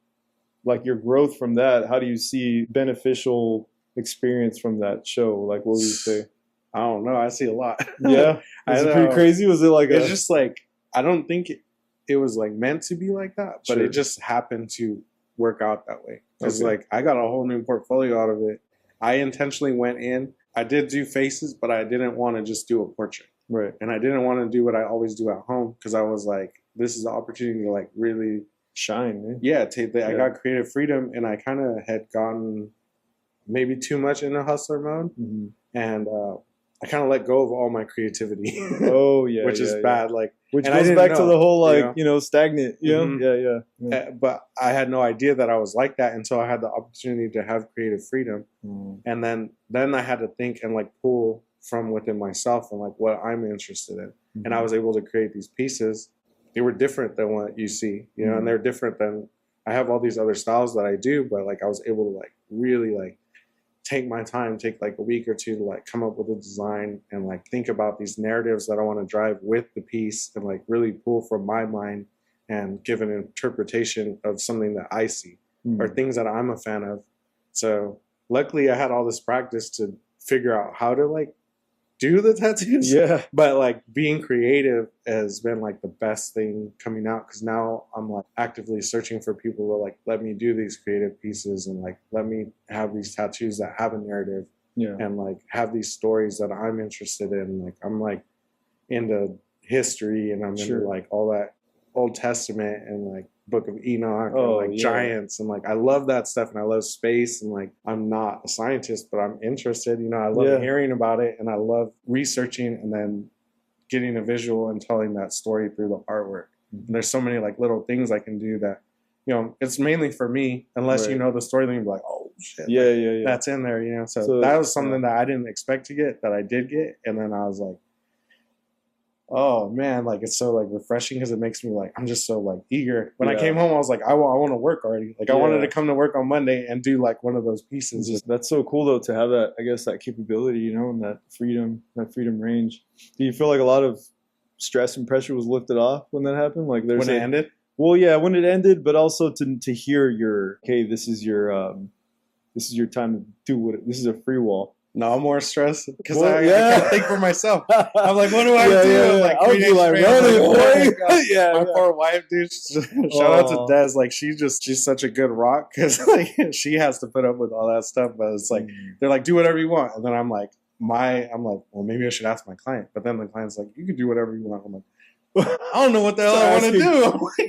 like your growth from that, how do you see beneficial experience from that show? Like what would you say? I don't know. I see a lot. Yeah. Was it pretty know. crazy? Was it like It's just like I don't think it was like meant to be like that, but Sure. it just happened to work out that way. It's Okay. like I got a whole new portfolio out of it. I intentionally went in. I did do faces, but I didn't want to just do a portrait, right. and I didn't want to do what I always do at home because I was like, this is the opportunity to like really Shine, man. I got creative freedom, and I kind of had gotten maybe too much in a hustler mode, Mhm. and I kind of let go of all my creativity. Oh yeah. which is yeah. bad. Like, Which and I goes didn't back to know, the whole you like, stagnant, Mhm. Yeah. but I had no idea that I was like that until I had the opportunity to have creative freedom. Mm. And then I had to think and like pull from within myself and like what I'm interested in. And I was able to create these pieces. They were different than what you see, and they're different than I have all these other styles that I do, but like I was able to like really like take my time, take like a week or two to like come up with a design and like think about these narratives that I want to drive with the piece and like really pull from my mind and give an interpretation of something that I see or things that I'm a fan of. So luckily I had all this practice to figure out how to like do the tattoos. Yeah. But like being creative has been like the best thing coming out because now I'm like actively searching for people to like let me do these creative pieces and like let me have these tattoos that have a narrative and like have these stories that I'm interested in. Like I'm like into history and I'm into like all that Old Testament and like Book of Enoch and like giants and like I love that stuff and I love space and like I'm not a scientist but I'm interested, I love hearing about it and I love researching and then getting a visual and telling that story through the artwork. And there's so many like little things I can do that it's mainly for me, unless you know the story, then you're like, oh shit, yeah. that's in there, So that was something that I didn't expect to get, that I did get, and then I was like, oh man, like it's so like refreshing, because it makes me like, I'm just so like eager. When I came home, I was like, I want to work already. Like I wanted to come to work on Monday and do like one of those pieces. That's so cool though, to have that, I guess, that capability, and that freedom range. Do you feel like a lot of stress and pressure was lifted off when that happened? Like when it ended? Well, yeah, when it ended, but also to hear this is your time to do what, this is a free wall. No, I'm more stressed because I can't think for myself. I'm like, what do I do? Yeah. Like, I would be like, running away. My poor wife, dude. Shout out to Des. Like, she's such a good rock, because like she has to put up with all that stuff. But it's like they're like, do whatever you want, and then I'm like, well, maybe I should ask my client. But then the client's like, you can do whatever you want. I'm like, I don't know what the hell I want to do.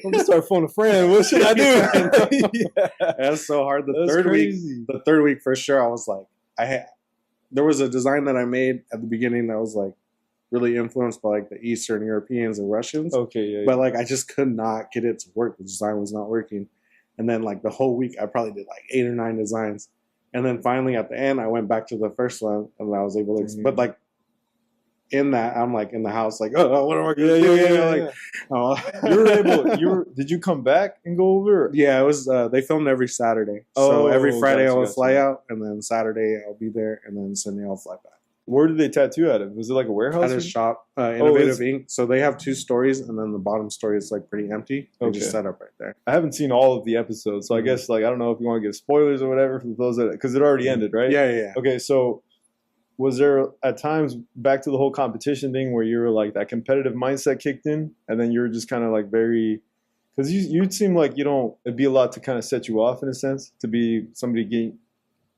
I'm gonna start phoning a friend. What should I do? That's so hard. The third week for sure, I was like, there was a design that I made at the beginning that was like really influenced by like the Eastern Europeans and Russians. Okay, but like I just could not get it to work. The design was not working. And then like the whole week, I probably did like 8 or 9 designs. And then finally at the end, I went back to the first one, and I was able to. But like in that, I'm like in the house, like, oh, what am I gonna do? Did you come back and go over? Yeah, it was. They filmed every Saturday, so every Friday I would fly out, and then Saturday I'll be there, and then Sunday I'll fly back. Where did they tattoo at it? Was it like a warehouse? At a shop, Innovative Ink. So they have 2 stories, and then the bottom story is like pretty empty. They just set up right there. I haven't seen all of the episodes, so I guess like I don't know if you want to give spoilers or whatever for those that, because it already ended, right? Yeah. Okay, so was there at times, back to the whole competition thing, where you were like that competitive mindset kicked in, and then you were just kind of like very, because you'd seem like it'd be a lot to kind of set you off in a sense, to be somebody getting.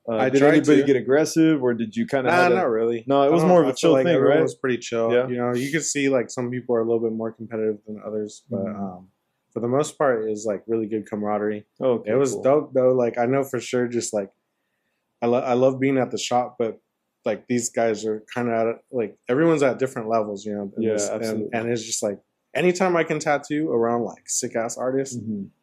Did anybody get aggressive, or did you kind of? Nah, not really. No, it was more of a chill thing, right? Everyone was pretty chill. Yeah. You could see like some people are a little bit more competitive than others, but for the most part, it was like really good camaraderie. Okay, it was dope though. Like I know for sure, just like I love being at the shop, but like these guys are kind of like everyone's at different levels, absolutely. And it's just like anytime I can tattoo around like sick ass artists,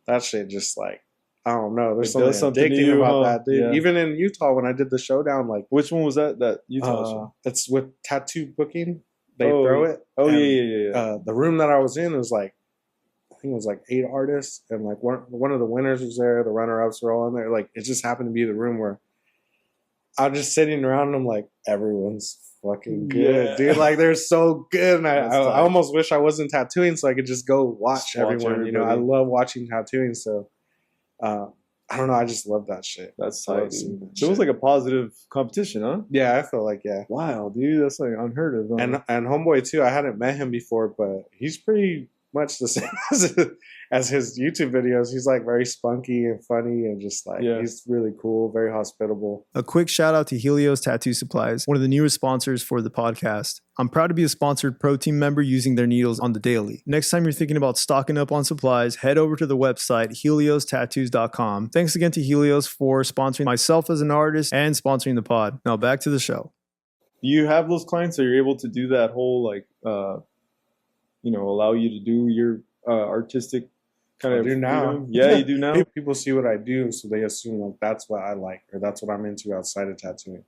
that shit just like. I don't know. There's something addicting about that, dude. Yeah. Even in Utah, when I did the showdown, like which one was that? That Utah show? It's with tattoo booking. They throw it. Oh, yeah. The room that I was in was like, I think it was like 8 artists, and like one of the winners was there. The runner-ups were all in there. Like it just happened to be the room where I'm just sitting around, and I'm like, everyone's fucking good, dude. Like they're so good, and I almost wish I wasn't tattooing so I could just go watch everyone. I love watching tattooing, so. I don't know. I just love that shit. That's tight. So it was like a positive competition, huh? Yeah, I feel like Wow, dude, that's like unheard of. And homeboy too. I hadn't met him before, but he's pretty much the same as his YouTube videos. He's like very spunky and funny, and just like he's really cool, very hospitable. A quick shout out to Helios Tattoo Supplies, one of the newest sponsors for the podcast. I'm proud to be a sponsored pro team member using their needles on the daily. Next time you're thinking about stocking up on supplies, head over to the website heliostattoos.com. Thanks again to Helios for sponsoring myself as an artist and sponsoring the pod. Now back to the show. Do you have those clients that you're able to do that whole like allow you to do your artistic kind of do now? Yeah, you do now. People see what I do, so they assume like that's what I like or that's what I'm into outside of tattooing.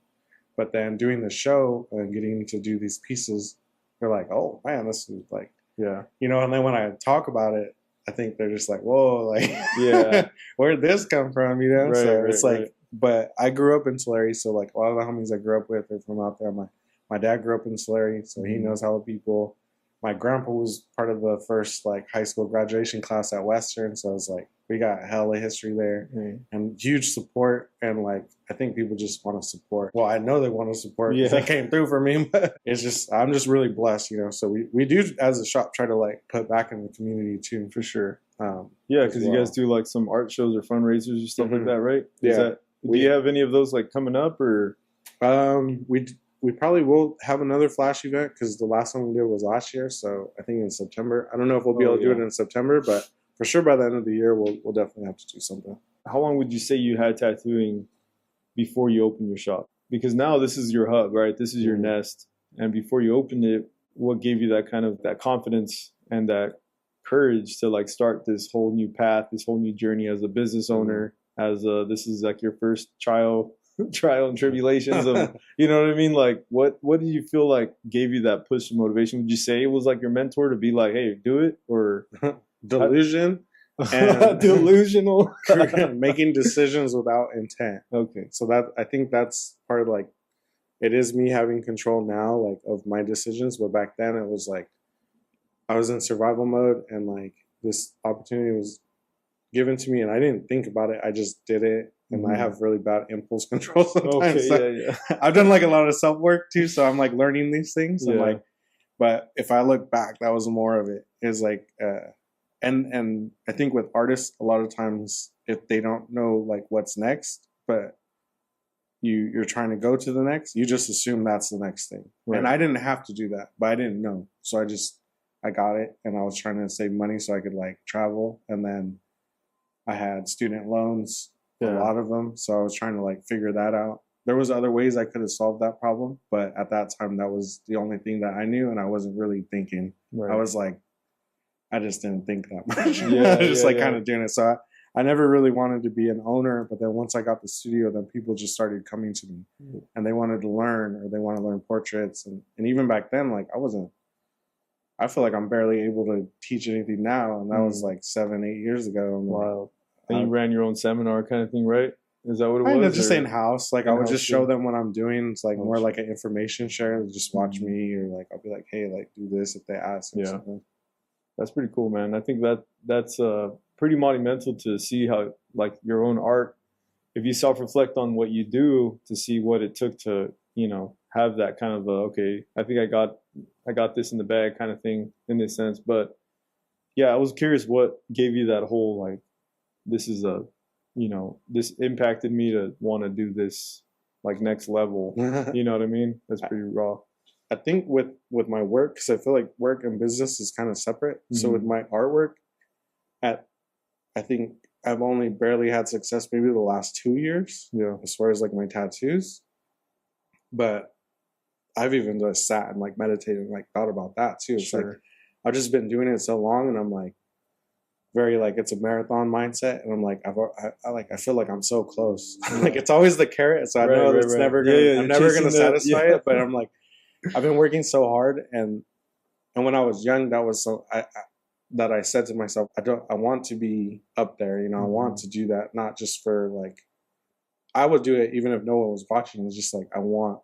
But then doing the show and getting to do these pieces, they're like, oh man, this is like, and then when I talk about it, I think they're just like, whoa, like, where'd this come from, Right, so it's like, but I grew up in Tulare, so like a lot of the homies I grew up with are from out there. My dad grew up in Tulare, so he knows how the people. My grandpa was part of the first like high school graduation class at Western, so it's like we got hella history there and huge support. And like I think people just want to support. Well, I know they want to support because they came through for me, but it's just I'm just really blessed, So we do as a shop try to like put back in the community too, for sure. Because you guys do like some art shows or fundraisers or stuff like that, right? Do you have any of those like coming up or? We probably will have another Flash event because the last one we did was last year. So I think in September. I don't know if we'll be able to do it in September, but for sure by the end of the year, we'll definitely have to do something. How long would you say you had tattooing before you opened your shop? Because now this is your hub, right? This is your nest. And before you opened it, what gave you that kind of that confidence and that courage to like start this whole new path, this whole new journey as a business owner, as this is like your first trial and tribulations of, you know what I mean? Like what did you feel like gave you that push and motivation? Would you say it was like your mentor to be like, hey, do it? Or delusion and delusional making decisions without intent. Okay. So that, I think that's part of like, it is me having control now, like of my decisions. But back then it was like, I was in survival mode and like this opportunity was given to me and I didn't think about it. I just did it. And I have really bad impulse control sometimes. Okay, so I've done like a lot of self work too. So I'm like learning these things. And like, but if I look back, that was more of it. Is like, and I think with artists, a lot of times if they don't know like what's next, but you're trying to go to the next, you just assume that's the next thing. Right. And I didn't have to do that, but I didn't know. So I got it. And I was trying to save money so I could like travel. And then I had student loans. A lot of them. So I was trying to like figure that out. There was other ways I could have solved that problem, but at that time that was the only thing that I knew, and I wasn't really thinking. Right. I was like, I just didn't think that much. I was just kind of doing it. So I never really wanted to be an owner, but then once I got the studio, then people just started coming to me and they wanted to learn, or they want to learn portraits. And even back then, like I feel like I'm barely able to teach anything now. And that was like 7-8 years ago. Wow. And you ran your own seminar kind of thing, right? Is that what it was? Just in-house. Like I would just show them what I'm doing. It's like more like an information share. Just watch me, or like I'll be like, hey, like do this if they ask or something. That's pretty cool, man. I think that's pretty monumental to see how like your own art, if you self-reflect on what you do, to see what it took to, you know, have that kind of okay, I think I got this in the bag kind of thing in this sense. But yeah, I was curious what gave you that whole like, this is this impacted me to want to do this like next level. You know what I mean? That's pretty raw. I think with my work, because I feel like work and business is kind of separate. So with my artwork, I think I've only barely had success maybe the last 2 years. Yeah. As far as like my tattoos. But I've even just sat and like meditated and like thought about that too. It's like I've just been doing it so long, and I'm like, very like it's a marathon mindset, and I'm like I feel like I'm so close. Like it's always the carrot, so I know it's never gonna I'm never gonna satisfy it. But I'm like, I've been working so hard, and when I was young, that was so that I said to myself, I want to be up there, you know. I want to do that, not just for like, I would do it even if no one was watching. It's just like I want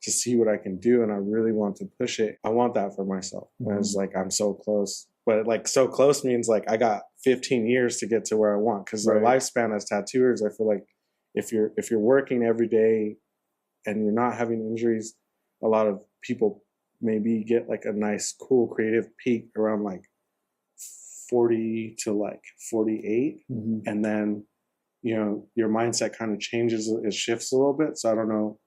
to see what I can do, and I really want to push it. I want that for myself. And it's like I'm so close. But like so close means like I got 15 years to get to where I want, because the lifespan as tattooers, I feel like if you're working every day and you're not having injuries, a lot of people maybe get like a nice, cool, creative peak around like 40 to like 48. And then, you know, your mindset kind of changes, it shifts a little bit. So I don't know.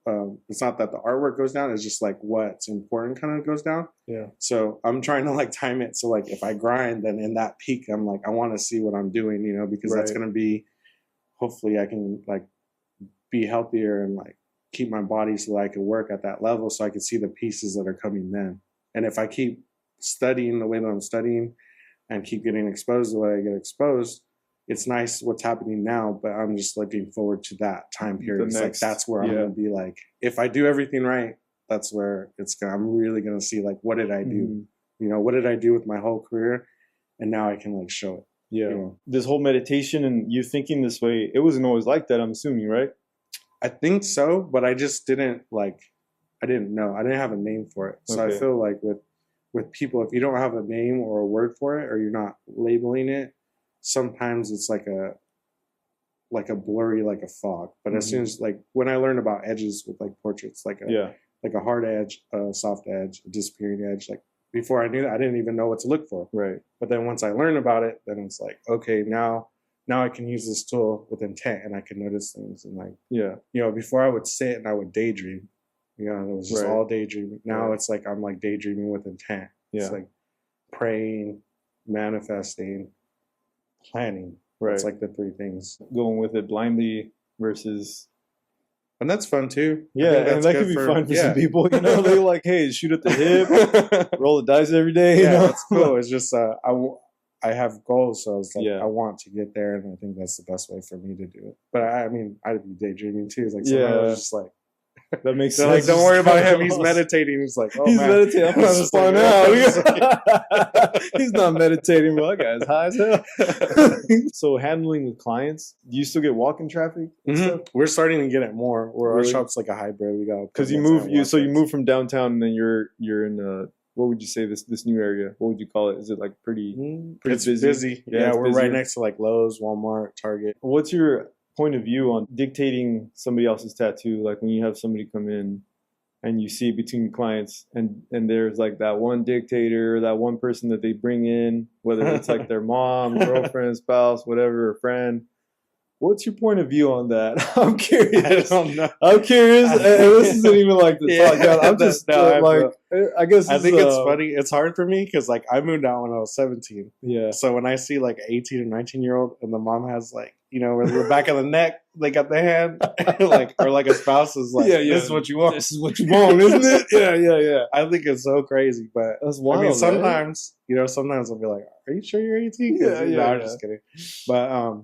It's not that the artwork goes down. It's just like what's important kind of goes down. Yeah. So I'm trying to like time it. So like if I grind, then in that peak, I'm like, I want to see what I'm doing, you know, because that's going to be, hopefully I can like be healthier and like keep my body so that I can work at that level, so I can see the pieces that are coming then. And if I keep studying the way that I'm studying and keep getting exposed the way I get exposed, it's nice what's happening now, but I'm just looking forward to that time period. It's like that's where I'm gonna be like, if I do everything right, that's where I'm really gonna see like, what did I do? You know, what did I do with my whole career? And now I can like show it. Yeah. You know? This whole meditation and you thinking this way, it wasn't always like that, I'm assuming, right? I think so, but I just didn't like, I didn't know. I didn't have a name for it. So I feel like with people, if you don't have a name or a word for it, or you're not labeling it, sometimes it's like a blurry, like a fog. But as soon as like when I learned about edges with like portraits, like a hard edge, a soft edge, a disappearing edge, like before I knew that, I didn't even know what to look for. Right. But then once I learned about it, then it's like, okay, now I can use this tool with intent, and I can notice things. And like, you know, before I would sit and I would daydream, you know, it was just all daydreaming. Now it's like, I'm like daydreaming with intent. It's like praying, manifesting, planning. It's like the three things. Going with it blindly versus... And that's fun too. Yeah, and that could be fun for some people. You know, they're like, hey, shoot at the hip, roll the dice every day. You know? That's cool. It's just, I have goals, so it's like Yeah. I want to get there, and I think that's the best way for me to do it. But I mean, I'd be daydreaming too. It's like sometimes I was just like, that makes they're sense. like, don't worry about him. He's meditating. He's like, oh He's man, meditating. I'm I gonna was spawn like, out. He's not meditating, bro. That guy's high as hell. So handling with clients, do you still get walk-in traffic and stuff? We're starting to get it more. Where Really? our shop's like a hybrid. We got Because you move from downtown, and then you're in what would you say this new area? What would you call it? Is it like pretty it's busy? busy. Yeah, it's we're busier. right next to like Lowe's, Walmart, Target. What's your point of view on dictating somebody else's tattoo? Like when you have somebody come in and you see between clients and there's like that one dictator, that one person that they bring in, whether it's like their mom, girlfriend, spouse, whatever, a friend. What's your point of view on that? I'm curious. I don't know. I'm curious. And this isn't even like the talk. Yeah, I'm just I guess I think it's funny. It's hard for me because like I moved out when I was 17. Yeah. So when I see like an 18 or 19-year-old and the mom has like, you know, where the back of the neck, they got the hand, like, or like a spouse is like, this is what you want. This is what you want, isn't it? Yeah. I think it's so crazy, but That's wild. I mean, sometimes, you know, sometimes I'll be like, are you sure you're 18? No, I'm just kidding. But,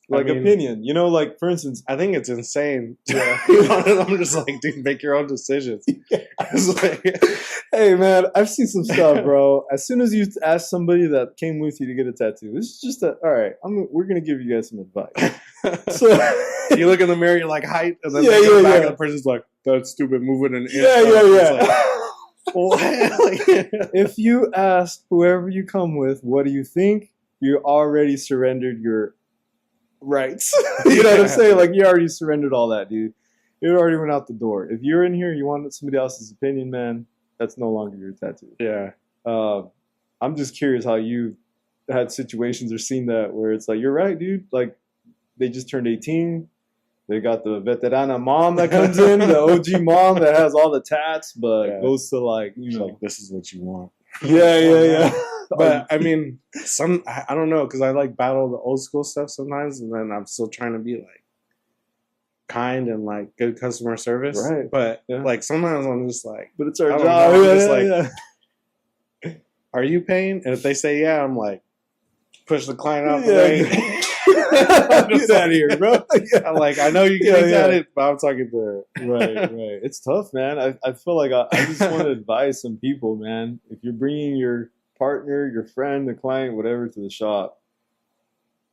like I mean, opinion, you know, like for instance, I think it's insane. Yeah. I'm just like, dude, make your own decisions. Like, hey man, I've seen some stuff, bro. As soon as you ask somebody that came with you to get a tattoo, this is just all right. We're gonna give you guys some advice. So you look in the mirror, you're like height, and then back, and the person's like, that's stupid, moving an inch. Yeah. Like, if you ask whoever you come with, what do you think? You already surrendered your rights. You know what I'm saying? Like you already surrendered all that, dude. It already went out the door. If you're in here, you want somebody else's opinion, man. That's no longer your tattoo. Yeah. I'm just curious how you had situations or seen that where it's like, you're right, dude. Like they just turned 18. They got the veterana mom that comes in, the OG mom that has all the tats, but goes to like, you know, like, this is what you want. Yeah. But I mean, I don't know, because I like battle the old school stuff sometimes, and then I'm still trying to be like kind and like good customer service. Right. But like sometimes I'm just like, but it's our job. I'm just are you paying? And if they say yeah, I'm like, push the client out the way. Get out of here, bro. I'm like, I know you're getting at it, but I'm talking to her. Right. It's tough, man. I feel like I just want to advise some people, man. If you're bringing your partner, your friend, the client, whatever, to the shop,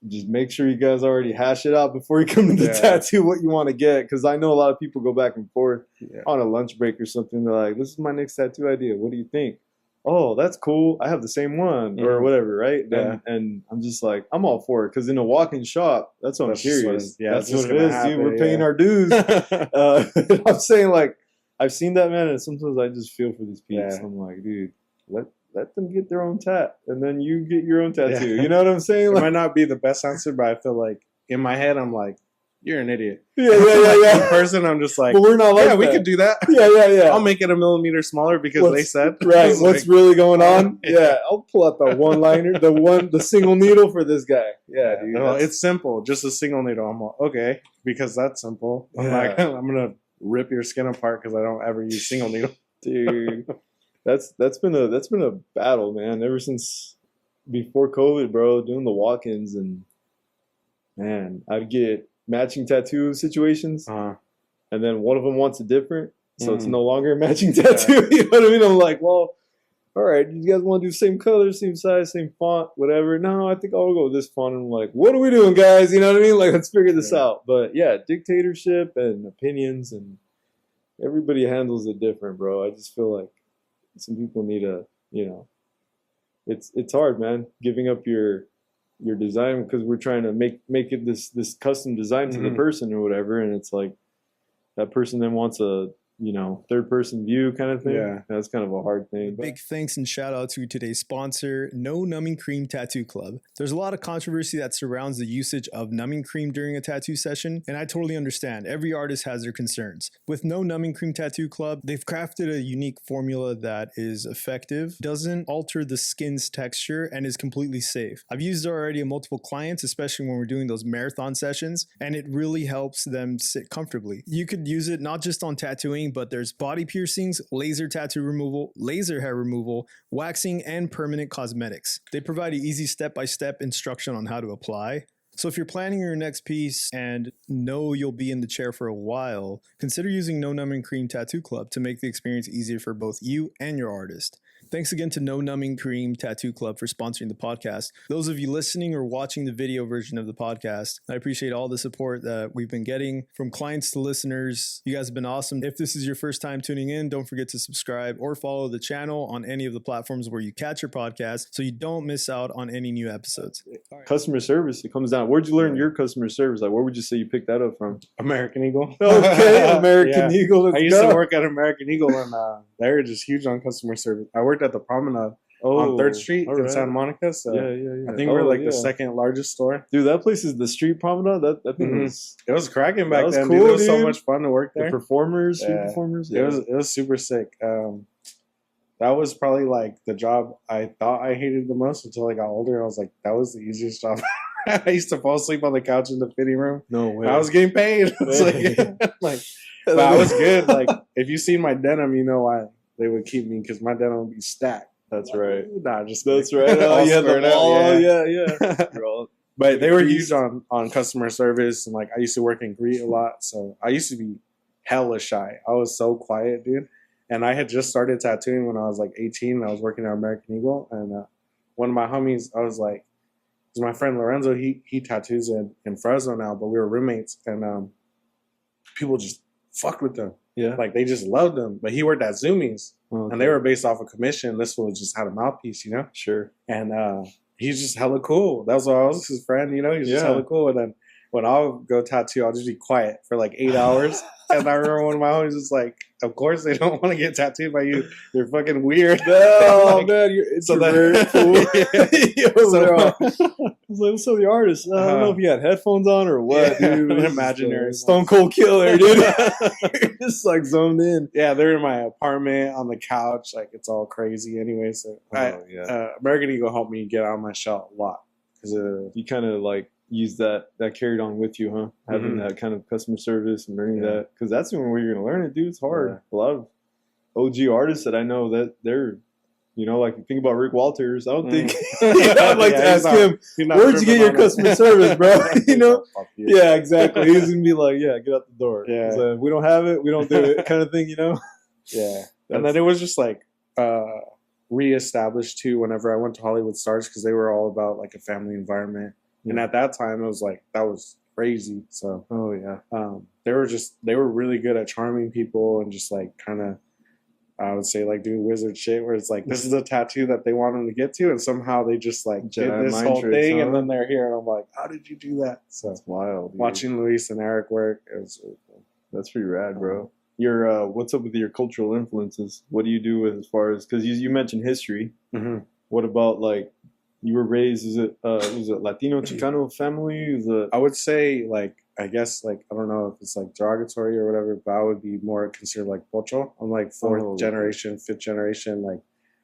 just make sure you guys already hash it out before you come to the tattoo what you want to get. Because I know a lot of people go back and forth on a lunch break or something. They're like, this is my next tattoo idea. What do you think? Oh, that's cool. I have the same one or whatever, right? Yeah. And I'm just like, I'm all for it. Because in a walk-in shop, that's what I'm curious. That's what it is, happen, dude. We're paying our dues. I'm saying, like, I've seen that, man, and sometimes I just feel for these people. I'm like, dude, let them get their own tat, and then you get your own tattoo. You know what I'm saying? It Like, might not be the best answer, but I feel like in my head, I'm like, you're an idiot. Yeah. In person, I'm just like, but we're not like that. We could do that. Yeah. I'll make it a millimeter smaller because they said. Right. What's really going on? Yeah. I'll pull out the one-liner, the single needle for this guy. Yeah, dude. No, it's simple. Just a single needle. I'm like, okay, because that's simple. I'm like, I'm going to rip your skin apart because I don't ever use single needle. Dude. That's been a battle, man, ever since before COVID, bro, doing the walk-ins, and man, I'd get matching tattoo situations, and then one of them wants it different, so it's no longer a matching tattoo. You know what I mean? I'm like, well, all right, you guys want to do same color, same size, same font, whatever? No, I think I'll go with this font. And I'm like, what are we doing, guys? You know what I mean? Like, let's figure this out. But yeah, dictatorship and opinions, and everybody handles it different, bro. I just feel like some people need a, you know, it's hard, man, giving up your design because we're trying to make it this custom design to the person or whatever, and it's like that person then wants a, you know, third person view kind of thing. Yeah, that's kind of a hard thing. Big thanks and shout out to today's sponsor, No Numbing Cream Tattoo Club. There's a lot of controversy that surrounds the usage of numbing cream during a tattoo session, and I totally understand. Every artist has their concerns. With No Numbing Cream Tattoo Club, they've crafted a unique formula that is effective, doesn't alter the skin's texture, and is completely safe. I've used it already in multiple clients, especially when we're doing those marathon sessions, and it really helps them sit comfortably. You could use it not just on tattooing, tattooing, but there's body piercings, laser tattoo removal, laser hair removal, waxing, and permanent cosmetics. They provide an easy step-by-step instruction on how to apply. So if you're planning your next piece and know you'll be in the chair for a while, consider using No Numbing Cream Tattoo Club to make the experience easier for both you and your artist. Thanks again to No Numbing Cream Tattoo Club for sponsoring the podcast. Those of you listening or watching the video version of the podcast, I appreciate all the support that we've been getting from clients to listeners. You guys have been awesome. If this is your first time tuning in, don't forget to subscribe or follow the channel on any of the platforms where you catch your podcast so you don't miss out on any new episodes. Customer service, it comes down. Where'd you learn your customer service? Like, where would you say you picked that up from? American Eagle. Okay, American Eagle. I used to work at American Eagle, and they're just huge on customer service. I worked at the Promenade on 3rd Street in Santa Monica. So I think we're like the second largest store. Dude, that place is the street promenade. That thing was... It was cracking back then. Cool, dude. It was so much fun to work there. The performers, street performers. Yeah. It was super sick. That was probably like the job I thought I hated the most until I got older. I was like, that was the easiest job. I used to fall asleep on the couch in the fitting room. No way. I was getting paid. But I was good. Like, if you seen my denim, you know why they would keep me, because my denim would be stacked. That's right. Nah, just that's right. Oh, yeah, the wall. Yeah. But they were huge on customer service, and like I used to work in greet a lot, so I used to be hella shy. I was so quiet, dude. And I had just started tattooing when I was like 18. And I was working at American Eagle, and one of my homies, I was like, because my friend Lorenzo, he tattoos in Fresno now, but we were roommates, and people just fucked with them. Yeah. Like, they just loved them. But he worked at Zoomies, and they were based off a commission. This one just had a mouthpiece, you know? Sure. And he's just hella cool. That was why I was his friend, you know? He's just hella cool. And then when I'll go tattoo, I'll just be quiet for like 8 hours. And I remember one of my homies was like, of course they don't want to get tattooed by you. You're fucking weird. No, like, man, it's so very cool. I was like, what's up with the artist? I don't know if you had headphones on or what, dude. Imaginary. Stone Cold Killer, dude. You're just like zoned in. Yeah, they're in my apartment on the couch. Like, it's all crazy anyway. So American Eagle helped me get out of my shell a lot. You kind of like use that carried on with you, huh? Having that kind of customer service and learning that, because that's when you're gonna learn it, dude. It's hard. A lot of OG artists that I know, that they're, you know, like, you think about Rick Walters, I don't think I'd like to ask him, where'd you get your customer service, bro? You know? Yeah, exactly. He's gonna be like, yeah, get out the door. Yeah. So if we don't have it, we don't do it, kind of thing, you know? Yeah. And then it was just like reestablished too whenever I went to Hollywood Stars, because they were all about like a family environment. And at that time, it was like, that was crazy. So, they were really good at charming people and just like kind of, I would say, like, doing wizard shit where it's like, this is a tattoo that they want them to get to, and somehow they just like did this whole thing, and then they're here, and I'm like, how did you do that? So that's wild. Dude. Watching Luis and Eric work, it was really cool. That's pretty rad, bro. Your what's up with your cultural influences? What do you do with, as far as, because you mentioned history. What about, like, you were raised, was it Latino Chicano family? I would say, like, I guess, like, I don't know if it's like derogatory or whatever, but I would be more considered like pocho. I'm like fourth generation, fifth generation. Like,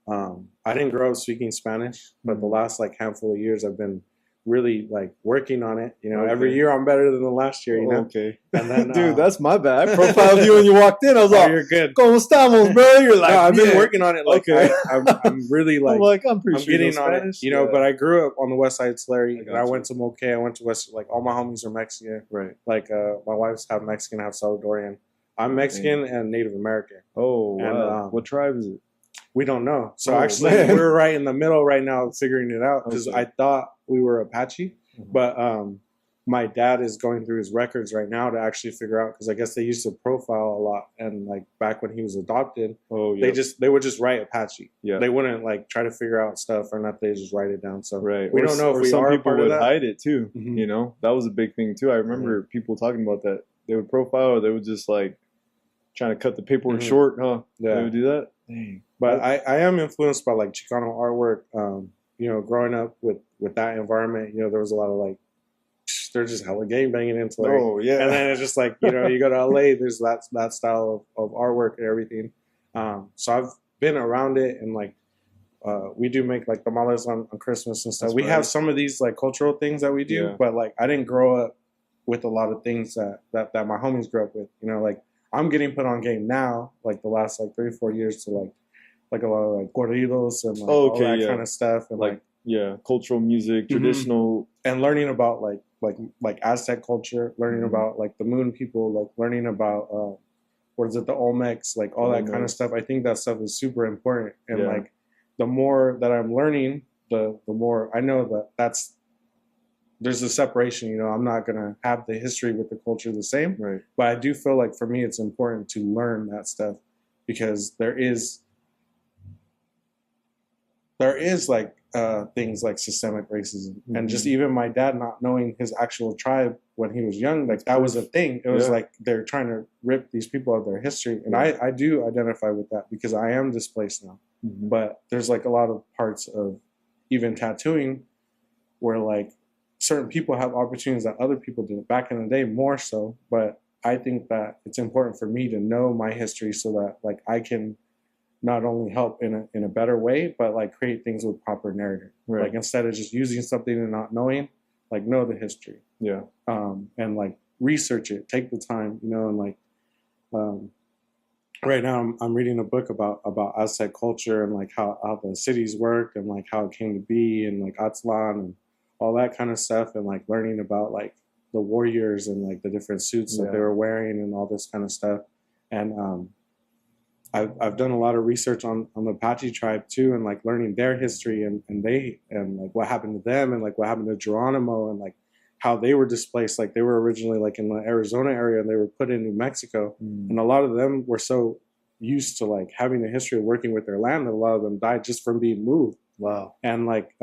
I didn't grow up speaking Spanish, but the last like handful of years I've been really like working on it. You know, every year I'm better than the last year, you know? Okay. And then, dude, that's my bad. I profiled you when you walked in. I was like, you're good. ¿Cómo estamos, bro? You're like, no, I've been working on it. Like, I'm really like, I'm pretty sure getting on Spanish, it, you know, but I grew up on the west side of Tulare, and I went to Moquet. I went to West, like, all my homies are Mexican. Right. Like, my wife's half Mexican, half Salvadorian. I'm Mexican and Native American. Oh, wow. And, what tribe is it? We don't know. So actually, we're right in the middle right now figuring it out, because I thought we were Apache. But my dad is going through his records right now to actually figure out, because I guess they used to profile a lot, and like back when he was adopted, they would just write Apache. Yeah, they wouldn't like try to figure out stuff or not. They just write it down. So we don't know if we some are people part would of that. hide it too. You know, that was a big thing too. I remember people talking about that. They would profile, or they would just like trying to cut the paperwork short. Huh? Yeah, they would do that. Dang. But I am influenced by like Chicano artwork. You know, growing up with that environment, you know, there was a lot of like, they're just hella gangbanging into like, and then it's just like, you know, you go to LA, there's that style of artwork and everything. So I've been around it, and like, we do make like tamales on Christmas and stuff. We have some of these like cultural things that we do, but like I didn't grow up with a lot of things that my homies grew up with. You know, like I'm getting put on game now, like the last like 3 or 4 years, to like a lot of like corridos and like all that kind of stuff, and like yeah, cultural music, traditional, and learning about like Aztec culture, learning about like the Moon people, like learning about what is it, the Olmecs, like all that kind of stuff. I think that stuff is super important, and like the more that I'm learning, the more I know that there's a separation. You know, I'm not gonna have the history with the culture the same, right? But I do feel like for me, it's important to learn that stuff, because there is like things like systemic racism, and just even my dad not knowing his actual tribe when he was young, like that was a thing. It was like they're trying to rip these people out of their history, and I do identify with that because I am displaced now. But there's like a lot of parts of even tattooing where like certain people have opportunities that other people did back in the day, more so. But I think that it's important for me to know my history so that like I can not only help in a better way, but like create things with proper narrative. Right. Like instead of just using something and not knowing, like know the history. Yeah. And like research it, take the time, you know, and like right now I'm reading a book about Aztec culture and like how the cities worked and like how it came to be, and like Aztlan and all that kind of stuff, and like learning about like the warriors and like the different suits that they were wearing and all this kind of stuff. And I've done a lot of research on the Apache tribe too, and like learning their history and like what happened to them and like what happened to Geronimo and like how they were displaced. Like they were originally like in the Arizona area and they were put in New Mexico, and a lot of them were so used to like having a history of working with their land that a lot of them died just from being moved. Wow. And like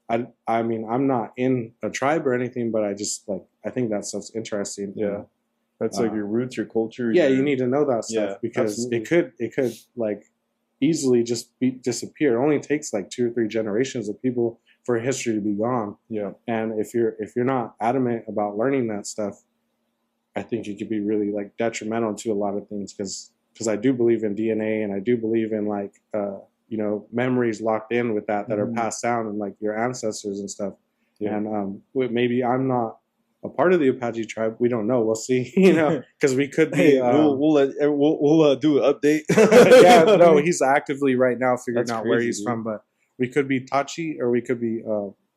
I mean I'm not in a tribe or anything, but I just like I think that stuff's interesting. Yeah. That's like your roots, your culture. Yeah, you need to know that stuff because it could like easily just disappear. It only takes like 2 or 3 generations of people for history to be gone. Yeah. And if you're not adamant about learning that stuff, I think it could be really like detrimental to a lot of things, because I do believe in DNA, and I do believe in like you know, memories locked in with that are passed down and like your ancestors and stuff. Yeah. And maybe I'm not a part of the Apache tribe. We don't know. We'll see. You know, because we could be. Hey, we'll do an update. Yeah, no, he's actively right now figuring out where he's from. But we could be Tachi or we could be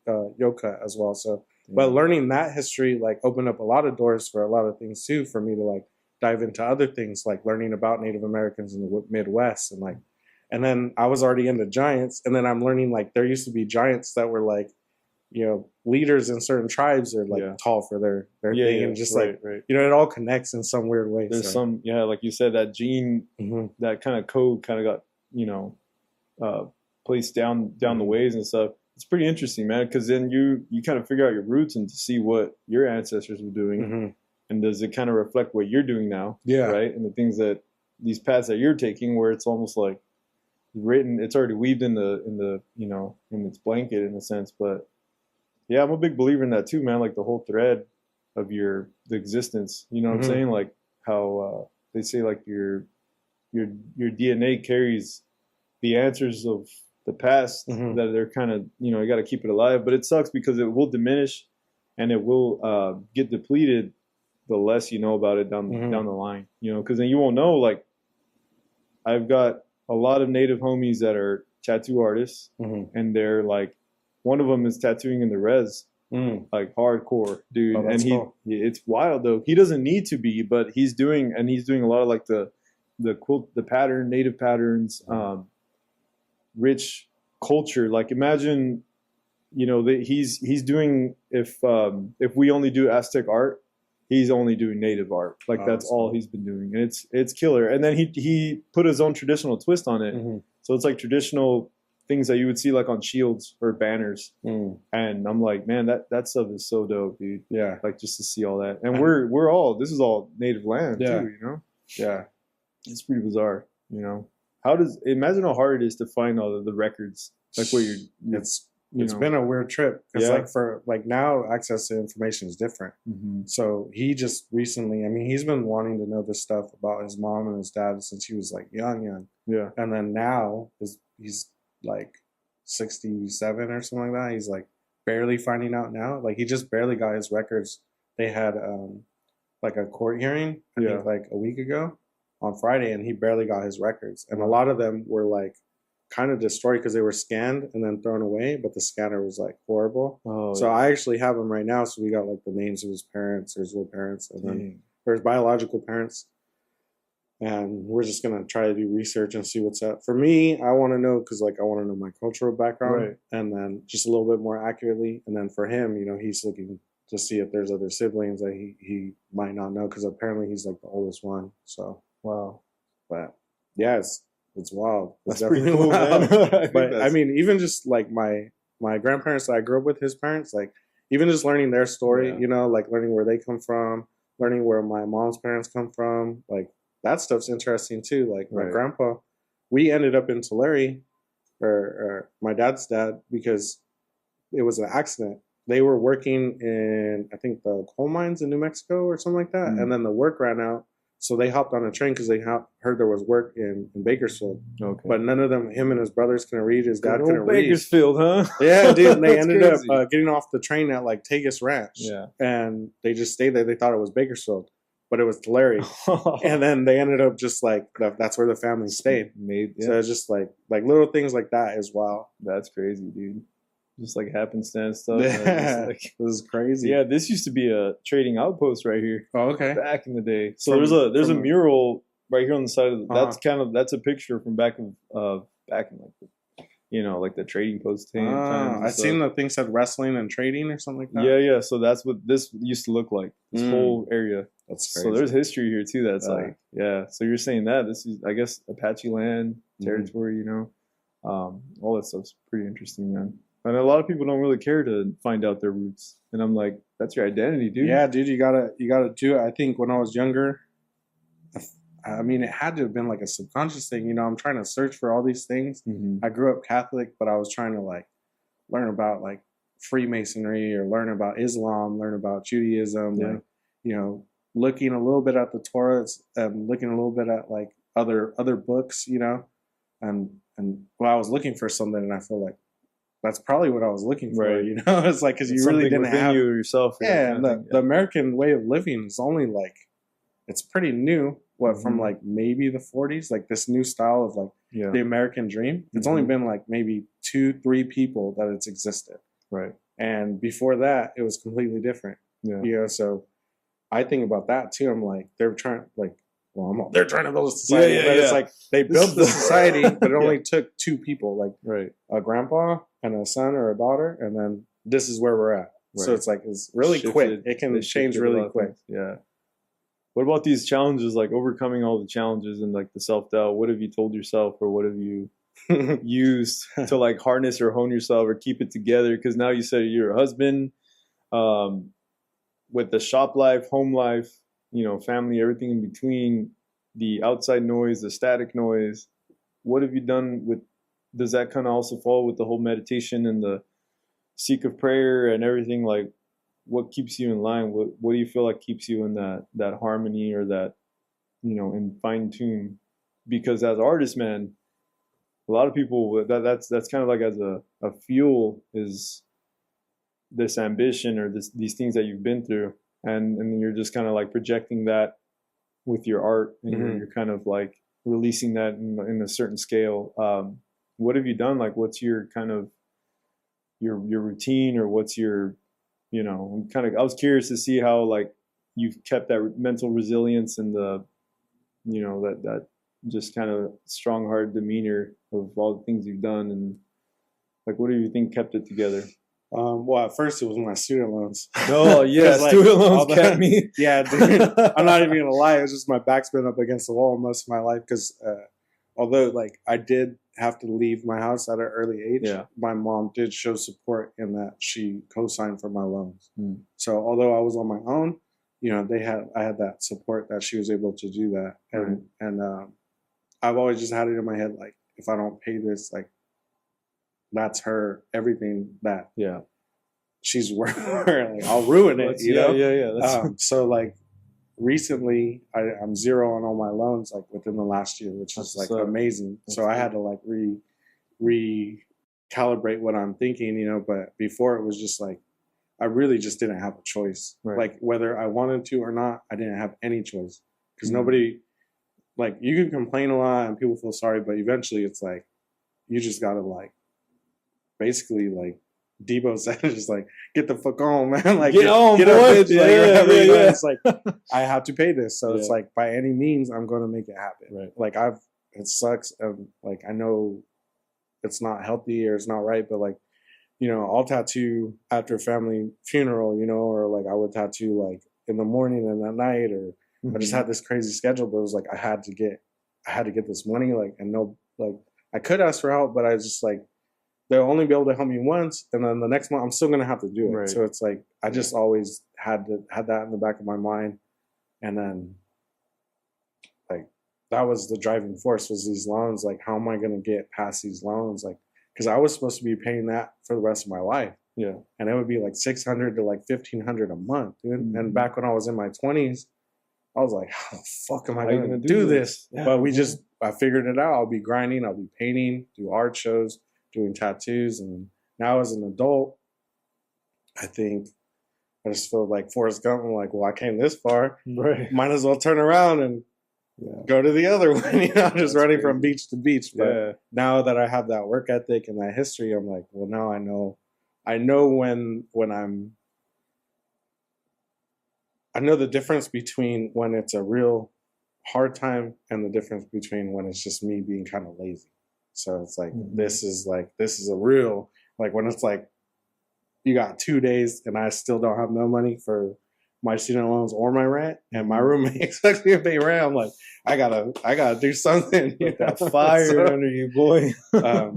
Yoka as well. So, but learning that history like opened up a lot of doors for a lot of things too, for me to like dive into other things, like learning about Native Americans in the Midwest, and like, and then I was already into giants, and then I'm learning like there used to be giants that were like, you know, leaders in certain tribes are like tall for their thing, and just like you know, it all connects in some weird way. There's some like you said, that gene, that kind of code kind of got, you know, placed down the ways and stuff. It's pretty interesting, man, because then you kind of figure out your roots and to see what your ancestors were doing, and does it kind of reflect what you're doing now? Yeah, right, and the things that these paths that you're taking, where it's almost like written, it's already weaved in the you know, in its blanket in a sense. But yeah, I'm a big believer in that too, man. Like the whole thread of the existence. You know what I'm saying? Like how they say like your DNA carries the answers of the past, that they're kind of, you know, you got to keep it alive. But it sucks because it will diminish and it will get depleted the less you know about it down the line. You know, because then you won't know. Like I've got a lot of Native homies that are tattoo artists, and they're like, one of them is tattooing in the res, like hardcore, dude. Oh, and it's wild though. He doesn't need to be, but he's doing a lot of like the quilt, the pattern, native patterns, rich culture. Like imagine, you know, that he's doing, if we only do Aztec art, he's only doing native art. Like that's all cool. He's been doing, and it's killer. And then he put his own traditional twist on it, so it's like traditional things that you would see like on shields or banners. And I'm like, man, that stuff is so dope, dude. Yeah, like just to see all that. And we're all, this is all native land too, you know. Yeah, it's pretty bizarre, you know. Imagine how hard it is to find all of the records, like where it's been a weird trip, because like for like now access to information is different. So he just recently, I mean, he's been wanting to know this stuff about his mom and his dad since he was like young. Yeah. And then now he's like 67 or something like that. He's like barely finding out now. Like he just barely got his records. They had like a court hearing, I Yeah. think like a week ago on Friday, and he barely got his records. And a lot of them were like kind of destroyed because they were scanned and then thrown away, but the scanner was like horrible. Oh, So yeah. I actually have them right now. So we got like the names of his parents, or his real parents, and then or his biological parents. And we're just going to try to do research and see what's up. For me, I want to know, because like I want to know my cultural background, Right. and then just a little bit more accurately. And then for him, you know, he's looking to see if there's other siblings that he might not know, because apparently he's like the oldest one. So, Wow. but yeah, it's wild. It's That's pretty definitely cool, man. wild. But I mean, even just like my grandparents that I grew up with, his parents, like even just learning their story, Yeah. you know, like learning where they come from, learning where my mom's parents come from, like that stuff's interesting too. Like my Right. grandpa, we ended up in Tulare, or my dad's dad, because it was an accident. They were working in, I think, the coal mines in New Mexico or something like that. Mm. And then the work ran out. So they hopped on a train because they heard there was work in Bakersfield. Okay. But none of them, him and his brothers couldn't read. His dad Good couldn't old read. Bakersfield, huh? Yeah, dude. And they That's ended crazy. up getting off the train at like Tegas Ranch. Yeah. And they just stayed there. They thought it was Bakersfield, but it was Tulare. And then they ended up just like, that's where the family stayed. So it's just like little things like that as well. That's crazy, dude. Just like happenstance stuff. Yeah. Like, This is crazy. yeah, this used to be a trading outpost right here Oh, okay. back in the day. So From- there's a from- mural right here on the side of the, Uh-huh. that's a picture from back in like like the trading post times. and I stuff. seen the thing said wrestling and trading or something like that. Yeah. So that's what this used to look like. This whole area. That's crazy. So there's history here too. That's Yeah. like, yeah. So you're saying that this is, I guess, Apache land territory. All that stuff's pretty interesting, man. And a lot of people don't really care to find out their roots. And I'm like, that's your identity, dude. Yeah, dude, you gotta do it. I think when I was younger, I mean, it had to have been like a subconscious thing. You know, I'm trying to search for all these things. Mm-hmm. I grew up Catholic, but I was trying to like learn about like Freemasonry, or learn about Islam, learn about Judaism, Yeah. like, you know, looking a little bit at the Torah, looking a little bit at like other books, you know, and well, I was looking for something, and I feel like that's probably what I was looking for, Right. you know. It's like, because you really didn't have you yourself. or that yeah, kind and of thing. the American way of living is only like, it's pretty new. From Mhm. like maybe the 40s, like this new style of like yeah. the American dream. It's only Mhm. been like maybe 2-3 people that it's existed. Right. And before that, it was completely different. Yeah. You know, so I think about that too. I'm like, they're trying they're trying to build a society. Yeah, but it's yeah. like they This built is the the- society, but it Yeah. only took 2 people, like Right. a grandpa and a son or a daughter, and then this is where we're at. So Right. it's like, it's really Shifted- quick. It can they change shifted a really lot of quick. things. Yeah. What about these challenges, like overcoming all the challenges and like the self-doubt? What have you told yourself, or what have you used to like harness or hone yourself or keep it together? Because now you said you're a husband, with the shop life, home life, family, everything in between, the outside noise, the static noise. What have you done with, does that kind of also fall with the whole meditation and the seek of prayer and everything? Like, what keeps you in line? What do you feel like keeps you in that harmony, or that, in fine tune? Because as artists, man, a lot of people, that's kind of like as a fuel is this ambition or these things that you've been through, and then you're just kind of like projecting that with your art, and you're kind of like releasing that in a certain scale. What have you done? Like, what's your kind of your routine, or what's your, I was curious to see how like you've kept that mental resilience and the, that just kind of strong heart demeanor of all the things you've done, and like, what do you think kept it together? Well, at first it was my student loans. Oh yeah, Like, student all loans the- kept me. Yeah, dude. I'm not even gonna lie. It's just my back's been up against the wall most of my life, because although like I did have to leave my house at an early age, Yeah. my mom did show support in that she co-signed for my loans. Mm. So although I was on my own, I had that support that she was able to do that, and I've always just had it in my head, like, if I don't pay this, like, that's her everything that Yeah. she's worth. Like, I'll ruin it, Yeah. That's, So like recently I'm zero on all my loans, like within the last year, which is like amazing. So I had to like recalibrate what I'm thinking, but before it was just like, I really just didn't have a choice. Right. Like whether I wanted to or not, I didn't have any choice because Mm-hmm. nobody, like you can complain a lot and people feel sorry, but eventually it's like, you just gotta like, basically like Debo said, just like, get the fuck on, man. Like get on, get up, bitch. Yeah, Like, whatever, yeah, you know, yeah. it's like, I have to pay this. So it's Yeah. like, by any means, I'm going to make it happen. Right. Like it sucks. And like, I know it's not healthy or it's not right, but like, you know, I'll tattoo after a family funeral, you know, or like I would tattoo like in the morning and at night, or I just had this crazy schedule, but it was like, I had to get this money, like, and no, like I could ask for help, but I just like, they'll only be able to help me once, and then the next month I'm still gonna have to do it. Right. So it's like I just always had that in the back of my mind, and then like that was the driving force, was these loans. Like, how am I gonna get past these loans? Like, because I was supposed to be paying that for the rest of my life. Yeah. And it would be like $600 to like $1,500 a month, dude. Mm-hmm. And back when I was in my 20s, I was like, how the fuck am I gonna do this? Yeah. But I figured it out. I'll be grinding, I'll be painting, do art shows, doing tattoos. And now as an adult, I think I just feel like Forrest Gump. I'm like, well, I came this far. Right. Might as well turn around and go to the other one. You know, I'm just running crazy from beach to beach. But now that I have that work ethic and that history, I'm like, well, now I know when I know the difference between when it's a real hard time and the difference between when it's just me being kind of lazy. So it's like, this is a real, like when it's like, you got 2 days and I still don't have no money for my student loans or my rent, and my roommate expects me to pay rent. I'm like, I gotta do something. Get that fire under you, boy.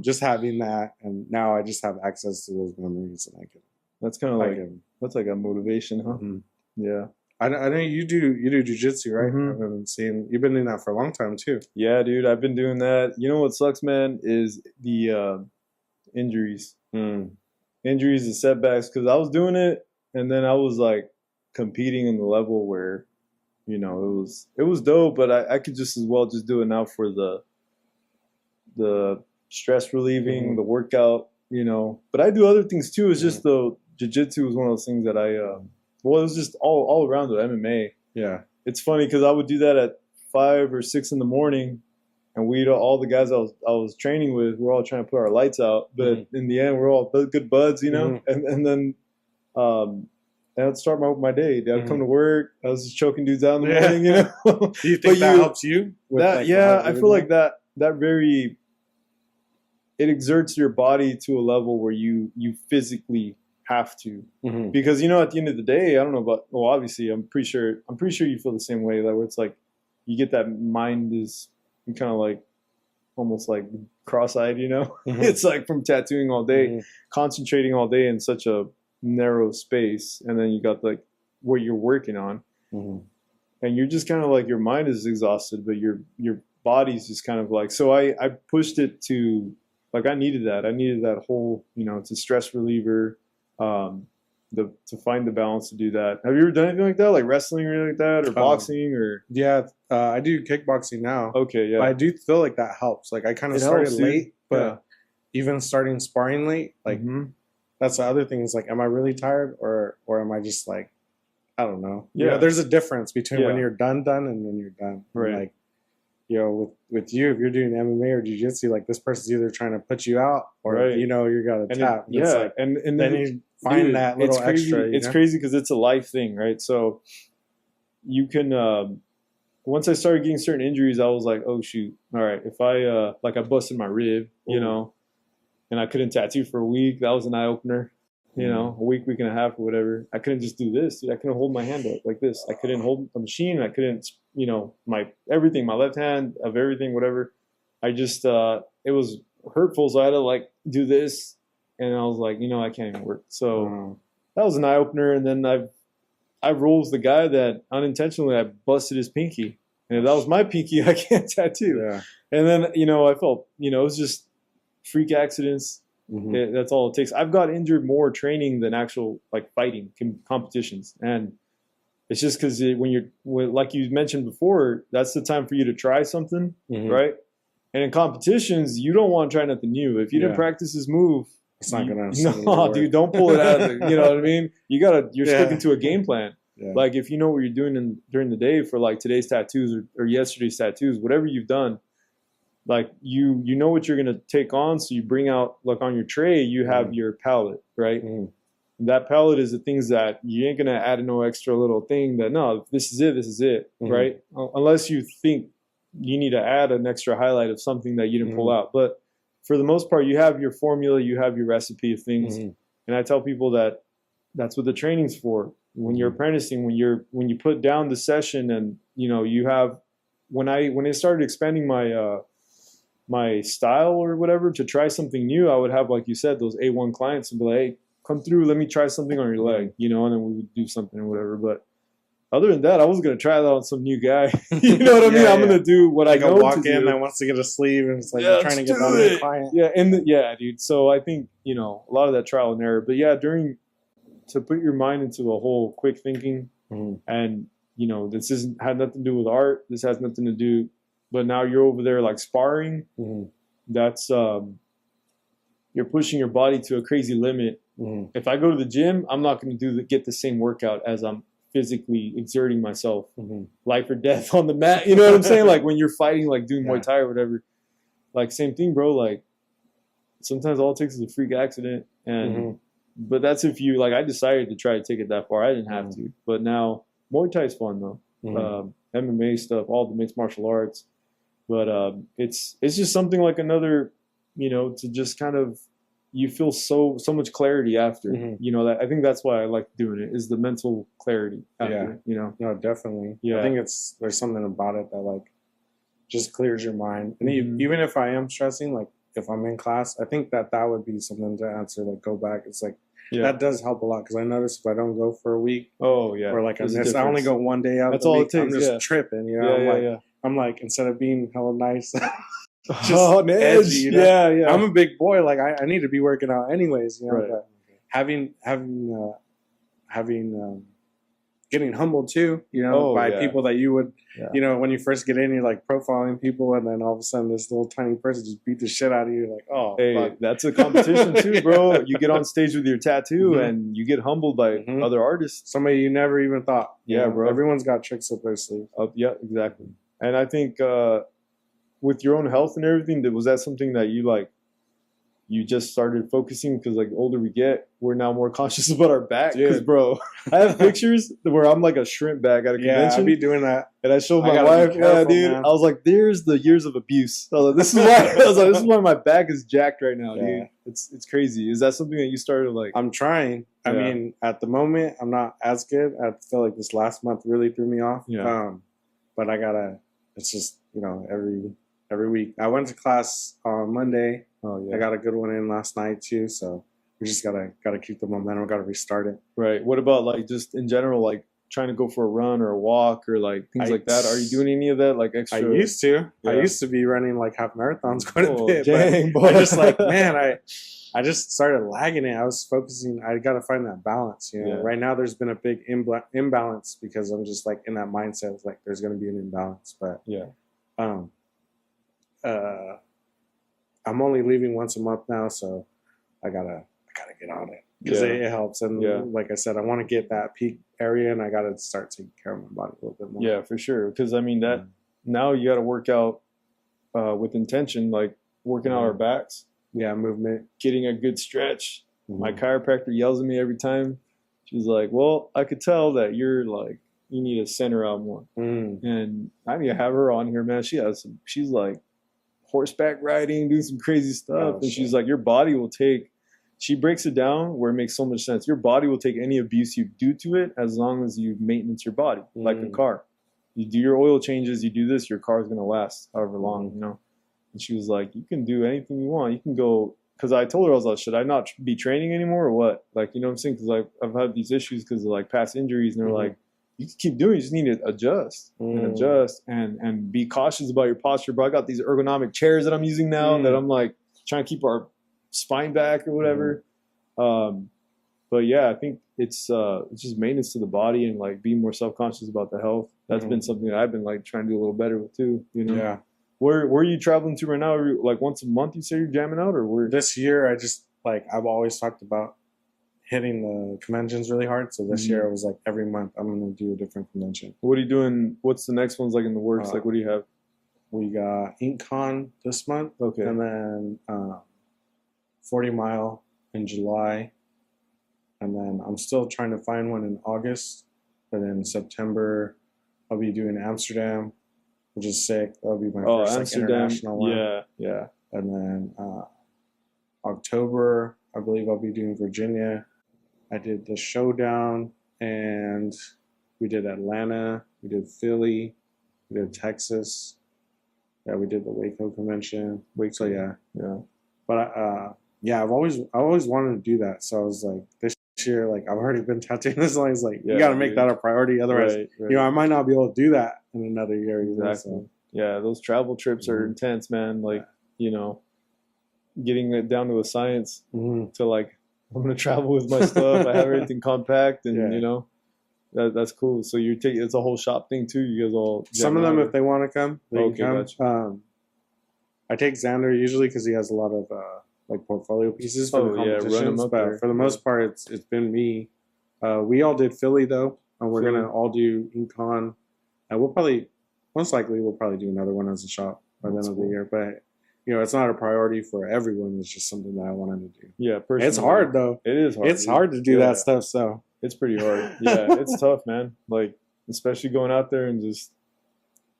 Just having that, and now I just have access to those memories, and I can. That's kind of like that's like a motivation, huh? Mm-hmm. Yeah. I know you do jiu-jitsu, right? Mm-hmm. I've been seeing you've been doing that for a long time too. Yeah, dude, I've been doing that. You know what sucks, man, is the injuries. Injuries and setbacks, because I was doing it, and then I was like competing in the level where, you know, it was dope, but I could just as well just do it now for the stress relieving, the workout, you know. But I do other things too. It's just the jiu-jitsu was one of those things that it was just all around the MMA. Yeah. It's funny because I would do that at 5 or 6 in the morning, and all the guys I was training with, we're all trying to put our lights out, but in the end, we're all good buds, you know. And then I'd start my day. I'd come to work. I was just choking dudes out in the morning, you know. Do you think that helps you? I feel like that very, it exerts your body to a level where you physically have to, because, you know, at the end of the day, I don't know about, well, obviously I'm pretty sure you feel the same way, like where it's like you get that mind is kind of like almost like cross-eyed, you know. It's like from tattooing all day, concentrating all day in such a narrow space, and then you got like what you're working on, and you're just kind of like, your mind is exhausted, but your body's just kind of like, so I pushed it to, like, I needed that whole, you know, it's a stress reliever, to find the balance to do that. Have you ever done anything like that, like wrestling or anything like that, or boxing, or? Yeah, I do kickboxing now. Okay, yeah. But I do feel like that helps. Like, I kind of started late, but even starting sparring late, like, that's the other thing, is like, am I really tired, or am I just like, I don't know. Yeah, you know, there's a difference between when you're done and when you're done. Right. And like, you know, with you, if you're doing MMA or jiu-jitsu, like, this person's either trying to put you out, or you know, you got to tap. And then you find that little extra. It's crazy because it's a life thing, right? So you can. Once I started getting certain injuries, I was like, oh shoot, all right. If I busted my rib, you know, and I couldn't tattoo for a week, that was an eye opener. You know, a week and a half or whatever. I couldn't just do this, dude. I couldn't hold my hand up like this. I couldn't hold a machine. I couldn't, you know, my left hand of everything, whatever. I just, it was hurtful. So I had to like do this, and I was like, you know, I can't even work. So that was an eye opener. And then I rolled the guy that unintentionally I busted his pinky, and if that was my pinky, I can't tattoo. Yeah. And then, you know, I felt, you know, it was just freak accidents. That's all it takes. I've got injured more training than actual like fighting competitions, and it's just because when like you mentioned before, that's the time for you to try something, right? And in competitions, you don't want to try nothing new. If you didn't practice this move, It's not gonna. No, dude, don't pull it out. You know what I mean? You're sticking to a game plan. Yeah. Like if you know what you're doing during the day for like today's tattoos or yesterday's tattoos, whatever you've done, like you know what you're gonna take on. So you bring out, like on your tray, you have your palette, right? Mm. That palette is the things that you ain't gonna add no extra little thing that no, this is it, right? Unless you think you need to add an extra highlight of something that you didn't pull out. But for the most part, you have your formula, you have your recipe of things. And I tell people that that's what the training's for. When you're apprenticing, when you put down the session, and you know you have when I started expanding my my style or whatever to try something new, I would have, like you said, those A1 clients and be like, hey, come through, let me try something on your leg, you know, and then we would do something or whatever. But other than that, I was gonna try that on some new guy. You know what I mean? I'm gonna do what I know walk to in do. that wants to get a sleeve, and it's like you're trying to get that new client. Yeah, dude. So I think, you know, a lot of that trial and error. But yeah, to put your mind into a whole quick thinking, and you know, this had nothing to do with art. This has nothing to do. But now you're over there like sparring. That's you're pushing your body to a crazy limit. If I go to the gym, I'm not going to get the same workout as I'm physically exerting myself, life or death on the mat. You know what I'm saying? Like when you're fighting, like doing Muay Thai or whatever. Like same thing, bro. Like sometimes all it takes is a freak accident, and but that's if you like. I decided to try to take it that far. I didn't have to, but now Muay Thai is fun though. MMA stuff, all the mixed martial arts, but it's just something like another, you know, to just kind of. You feel so much clarity after, you know, that I think that's why I like doing it, is the mental clarity after, you know? No, definitely. Yeah. I think there's something about it that like just clears your mind. And even if I am stressing, like if I'm in class, I think that would be something to answer, like go back. It's like, that does help a lot. Cause I notice if I don't go for a week or like I only go one day out that's of the all week, it takes, I'm just tripping, you know? I'm like, instead of being hella nice, just edgy, you know? I'm a big boy. Like I need to be working out anyways, you know. But having getting humbled too, you know, by people that you would, you know, when you first get in, you're like profiling people, and then all of a sudden this little tiny person just beat the shit out of you. Like, oh, hey, fuck. That's a competition too, bro. You get on stage with your tattoo, and you get humbled by other artists. Somebody you never even thought. Yeah, bro. Everyone's got tricks up their sleeve. Yeah, exactly. And I think with your own health and everything, was that something that you just started focusing? Because like the older we get, we're now more conscious about our back. Because bro, I have pictures where I'm like a shrimp back at a convention. Yeah, I'll be doing that. And I showed my wife, dude. Man. I was like, there's the years of abuse. I was like, this is why my back is jacked right now, dude. It's crazy. Is that something that you started like? I'm trying. I mean, at the moment, I'm not as good. I feel like this last month really threw me off. But it's just, you know, every week. I went to class on Monday. I got a good one in last night too. So we just gotta keep the momentum. Gotta restart it. Right. What about like just in general, like trying to go for a run or a walk or like things like that? Are you doing any of that? Like extra? I used to. I used to be running like half marathons quite a bit. Dang, but I just like, man, I just started lagging it. I was focusing. I got to find that balance. You know, right now there's been a big imbalance because I'm just like in that mindset of like there's going to be an imbalance. But I'm only leaving once a month now, so I gotta get on it because it helps. And like I said, I want to get that peak area, and I gotta start taking care of my body a little bit more. Yeah, for sure. Because I mean that now you got to work out with intention, like working out our backs. Yeah, movement, getting a good stretch. My chiropractor yells at me every time. She's like, "Well, I could tell that you're like you need to center out more." And I need to have her on here, man. She's like horseback riding, doing some crazy stuff. And she's like, your body will take, she breaks it down where it makes so much sense. Your body will take any abuse you do to it as long as you maintenance your body, like a car. You do your oil changes, you do this, your car's going to last however long, you know? And she was like, you can do anything you want. You can go, because I told her, I was like, should I not be training anymore or what? Like, you know what I'm saying? Because I've had these issues because of like past injuries, and they're like, you can keep doing it. You just need to adjust and be cautious about your posture. But I got these ergonomic chairs that I'm using now that I'm like trying to keep our spine back or whatever. But yeah, I think it's just maintenance to the body and like being more self-conscious about the health. That's been something that I've been like trying to do a little better with too. You know? Where are you traveling to right now? Like once a month, you say you're jamming out, or where? This year, I just like I've always talked about hitting the conventions really hard. So this year it was like every month I'm going to do a different convention. What are you doing? What's the next one's like in the works? Like, what do you have? We got InkCon this month. Okay. And then 40 Mile in July. And then I'm still trying to find one in August. But in September, I'll be doing Amsterdam, which is sick. That'll be my first like, international one. Yeah, yeah. And then October, I believe I'll be doing Virginia. I did the Showdown, and we did Atlanta, we did Philly, we did Texas. Yeah, we did the Waco convention. So yeah. But yeah, I've always wanted to do that. So I was like, this year, like I've already been tattooing this long. It's like you got to make that a priority. Otherwise, you know, I might not be able to do that in another year. Exactly. So. Yeah, those travel trips are intense, man. Like, you know, getting it down to a science to like, I'm gonna travel with my stuff. I have everything compact, and you know, that's cool. So you're taking it's a whole shop thing too. You guys all some of them, if they want to come, they can come. Gotcha. I take Xander usually because he has a lot of like portfolio pieces for the competitions. But for the most part, it's been me. We all did Philly though, and we're gonna all do InkCon. And we'll probably, most likely, we'll probably do another one as a shop by the end of the year. But you know, it's not a priority for everyone. It's just something that I wanted to do. Yeah, personally, it's hard though. It is hard. It's hard to do that stuff. So it's pretty hard. Yeah, it's tough, man. Like, especially going out there and just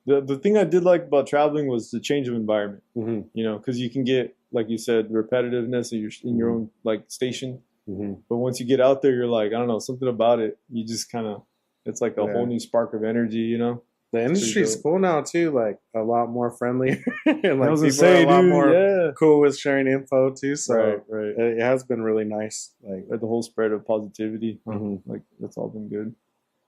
the thing I did like about traveling was the change of environment. You know, because you can get, like you said, repetitiveness in your own like station. But once you get out there, you're like, I don't know, something about it. You just kind of, it's like a whole new spark of energy. You know. The industry's cool now too, like a lot more friendly, and like people are a lot more cool with sharing info too. So right. It has been really nice, like the whole spread of positivity. Like that's all been good.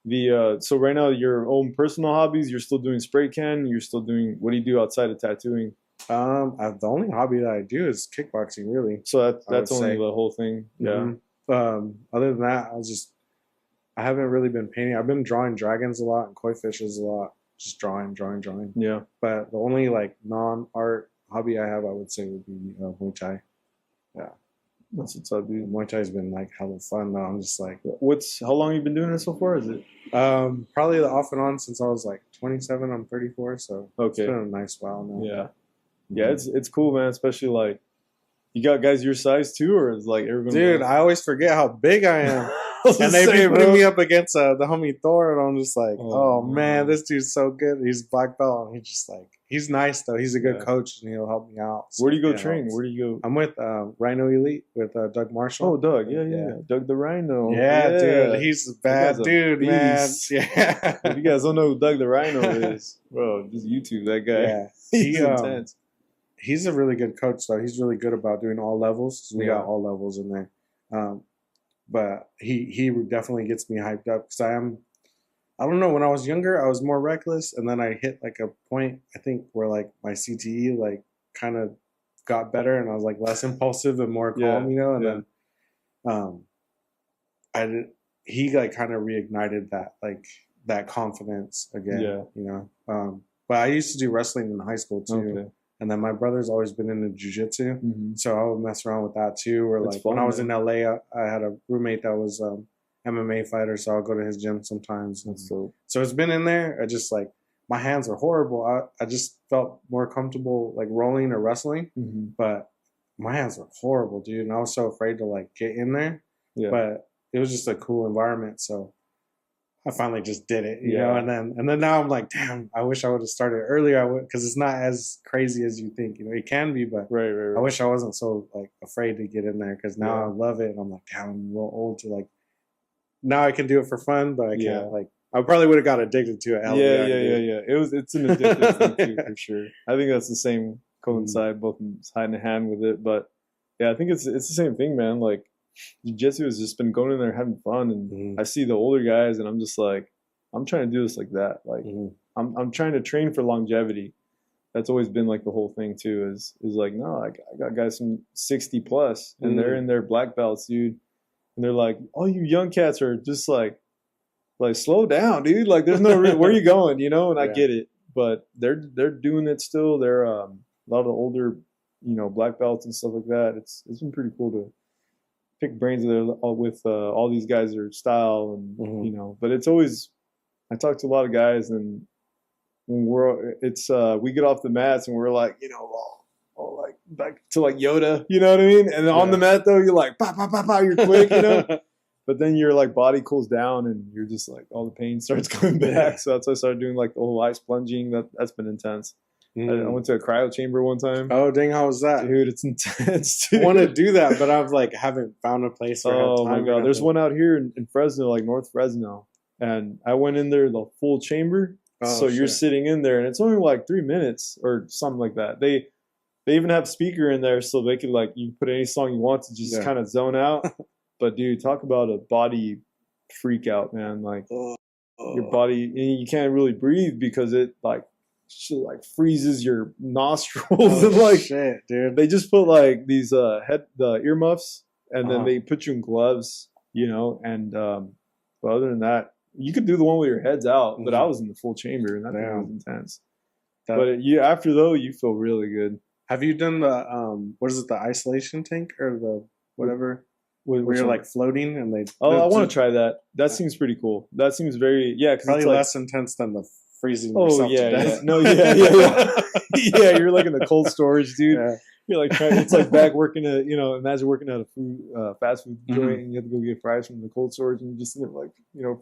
The so right now your own personal hobbies, you're still doing spray can. You're still doing, what do you do outside of tattooing? The only hobby that I do is kickboxing, really. So that's only the whole thing. Yeah. Other than that, I haven't really been painting. I've been drawing dragons a lot and koi fishes a lot. Just drawing. Yeah. But the only like non-art hobby I have, I would say, would be Muay Thai. Yeah. That's what's up, dude. Muay Thai's been like hella fun though. I'm just like, how long you been doing it so far? Is it? Probably off and on since I was like 27. I'm 34, so it's been a nice while now. Yeah. Yeah, it's cool, man. Especially like, you got guys your size too, or is like everyone? Dude, I always forget how big I am. And they've been putting me up against the homie Thor, and I'm just like, oh man, this dude's so good. He's black belt, and he's just like, he's nice though. He's a good coach, and he'll help me out. So, where do you go train? Where do you go? I'm with Rhino Elite with Doug Marshall. Oh, Doug, yeah. Doug the Rhino. Yeah, dude, he's a bad dude, man. Yeah. If you guys don't know who Doug the Rhino is, bro, just YouTube that guy. Yeah, he's intense. He's a really good coach though. He's really good about doing all levels. We got all levels in there. But he definitely gets me hyped up because I don't know, when I was younger, I was more reckless. And then I hit like a point, I think, where like my CTE like kind of got better and I was like less impulsive and more calm, you know? And then he like kind of reignited that confidence again, you know? But I used to do wrestling in high school too. Okay. And then my brother's always been into jiu-jitsu. So I would mess around with that too. Or like when I was in LA, I had a roommate that was MMA fighter, so I'll go to his gym sometimes. So it's been in there. I just like, my hands are horrible. I just felt more comfortable like rolling or wrestling. But my hands are horrible, dude. And I was so afraid to like get in there. But it was just a cool environment. So I finally just did it, you know, and then now I'm like, damn, I wish I would have started earlier. Because it's not as crazy as you think, you know. It can be, but I wish I wasn't so like afraid to get in there because now I love it, and I'm like, damn, I'm a little old to like. Now I can do it for fun, but I can't like. I probably would have got addicted to it. It's an addictive thing too, for sure. I think that's the same coincide, both hand in hand with it. But yeah, I think it's the same thing, man. Like, jiu-jitsu has just been going in there having fun, and I see the older guys, and I'm just like, I'm trying to do this like that. Like, I'm trying to train for longevity. That's always been like the whole thing too. Is like, no, I got guys from 60 plus, and they're in their black belts, dude, and they're like, oh, you young cats are just like slow down, dude. Like, there's no where are you going, you know? And I get it, but they're doing it still. They're a lot of the older, you know, black belts and stuff like that. It's been pretty cool pick brains with all these guys or style and you know. But it's always, I talk to a lot of guys, and when we get off the mats and we're like, you know, like back to like Yoda, you know what I mean? And on the mat though, you're like, pow, pow, pow, pow, you're quick, you know. But then your like body cools down and you're just like all the pain starts coming back. So that's why I started doing like the whole ice plunging. That's been intense. I went to a cryo chamber one time. Oh dang, how was that? Dude, it's intense. Dude. I want to do that, but I've like haven't found a place or oh had time. My god, there's one out here in Fresno, like North Fresno, and I went in there the full chamber. So you're sitting in there, and it's only like 3 minutes or something like that. They even have speaker in there, so they could like you put any song you want to just kind of zone out. But dude, talk about a body freak out, man! Like your body, you can't really breathe because it like freezes your nostrils and like shit, dude. They just put like these the earmuffs, and then they put you in gloves, you know. And but other than that, you could do the one with your heads out. But I was in the full chamber, and that thing was intense. But after though, you feel really good. Have you done the what is it, the isolation tank or the whatever? Where you're like floating and they. Oh, I want to try that. That seems pretty cool. That seems very because probably it's like, less intense than the freezing yourself to death. No, yeah. You're like in the cold storage, dude. Yeah. You're like it's like back working at imagine working at a food fast food joint and you have to go get fries from the cold storage and you're just like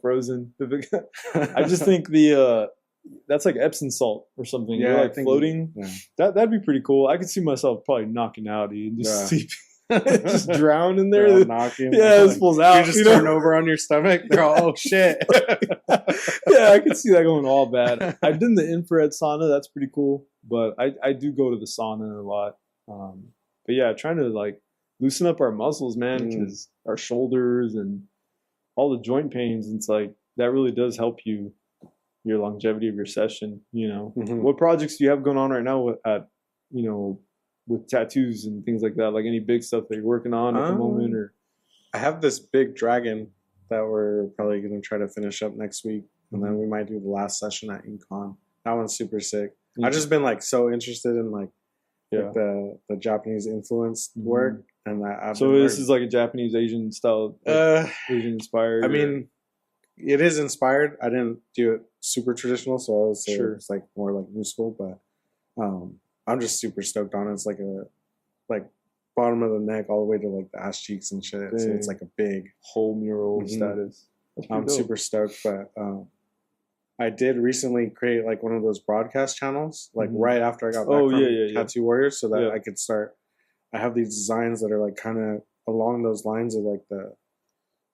frozen. I just think that's like Epsom salt or something. Yeah, you're like floating. That'd be pretty cool. I could see myself probably knocking out and just sleeping. Just drown in there. This pulls out. You just turn over on your stomach. They're all, oh shit. Yeah, I could see that going all bad. I've done the infrared sauna. That's pretty cool. But I do go to the sauna a lot. But yeah, trying to like loosen up our muscles, man, because our shoulders and all the joint pains. It's like that really does help your longevity of your session. You know, what projects do you have going on right now with tattoos and things like that? Like any big stuff that you're working on at the moment? Or I have this big dragon that we're probably going to try to finish up next week. And then we might do the last session at Incon. That one's super sick. I've just been like so interested in like the Japanese influenced work. And this is like a Japanese Asian style, Asian inspired. I mean, it is inspired. I didn't do it super traditional. So I would say it's like more like new school, but I'm just super stoked on it. It's like bottom of the neck all the way to like the ass cheeks and shit. Dang. So it's like a big whole mural status. I'm super stoked, but I did recently create like one of those broadcast channels, like right after I got back from Tattoo Warriors, so that I could start. I have these designs that are like kind of along those lines of like the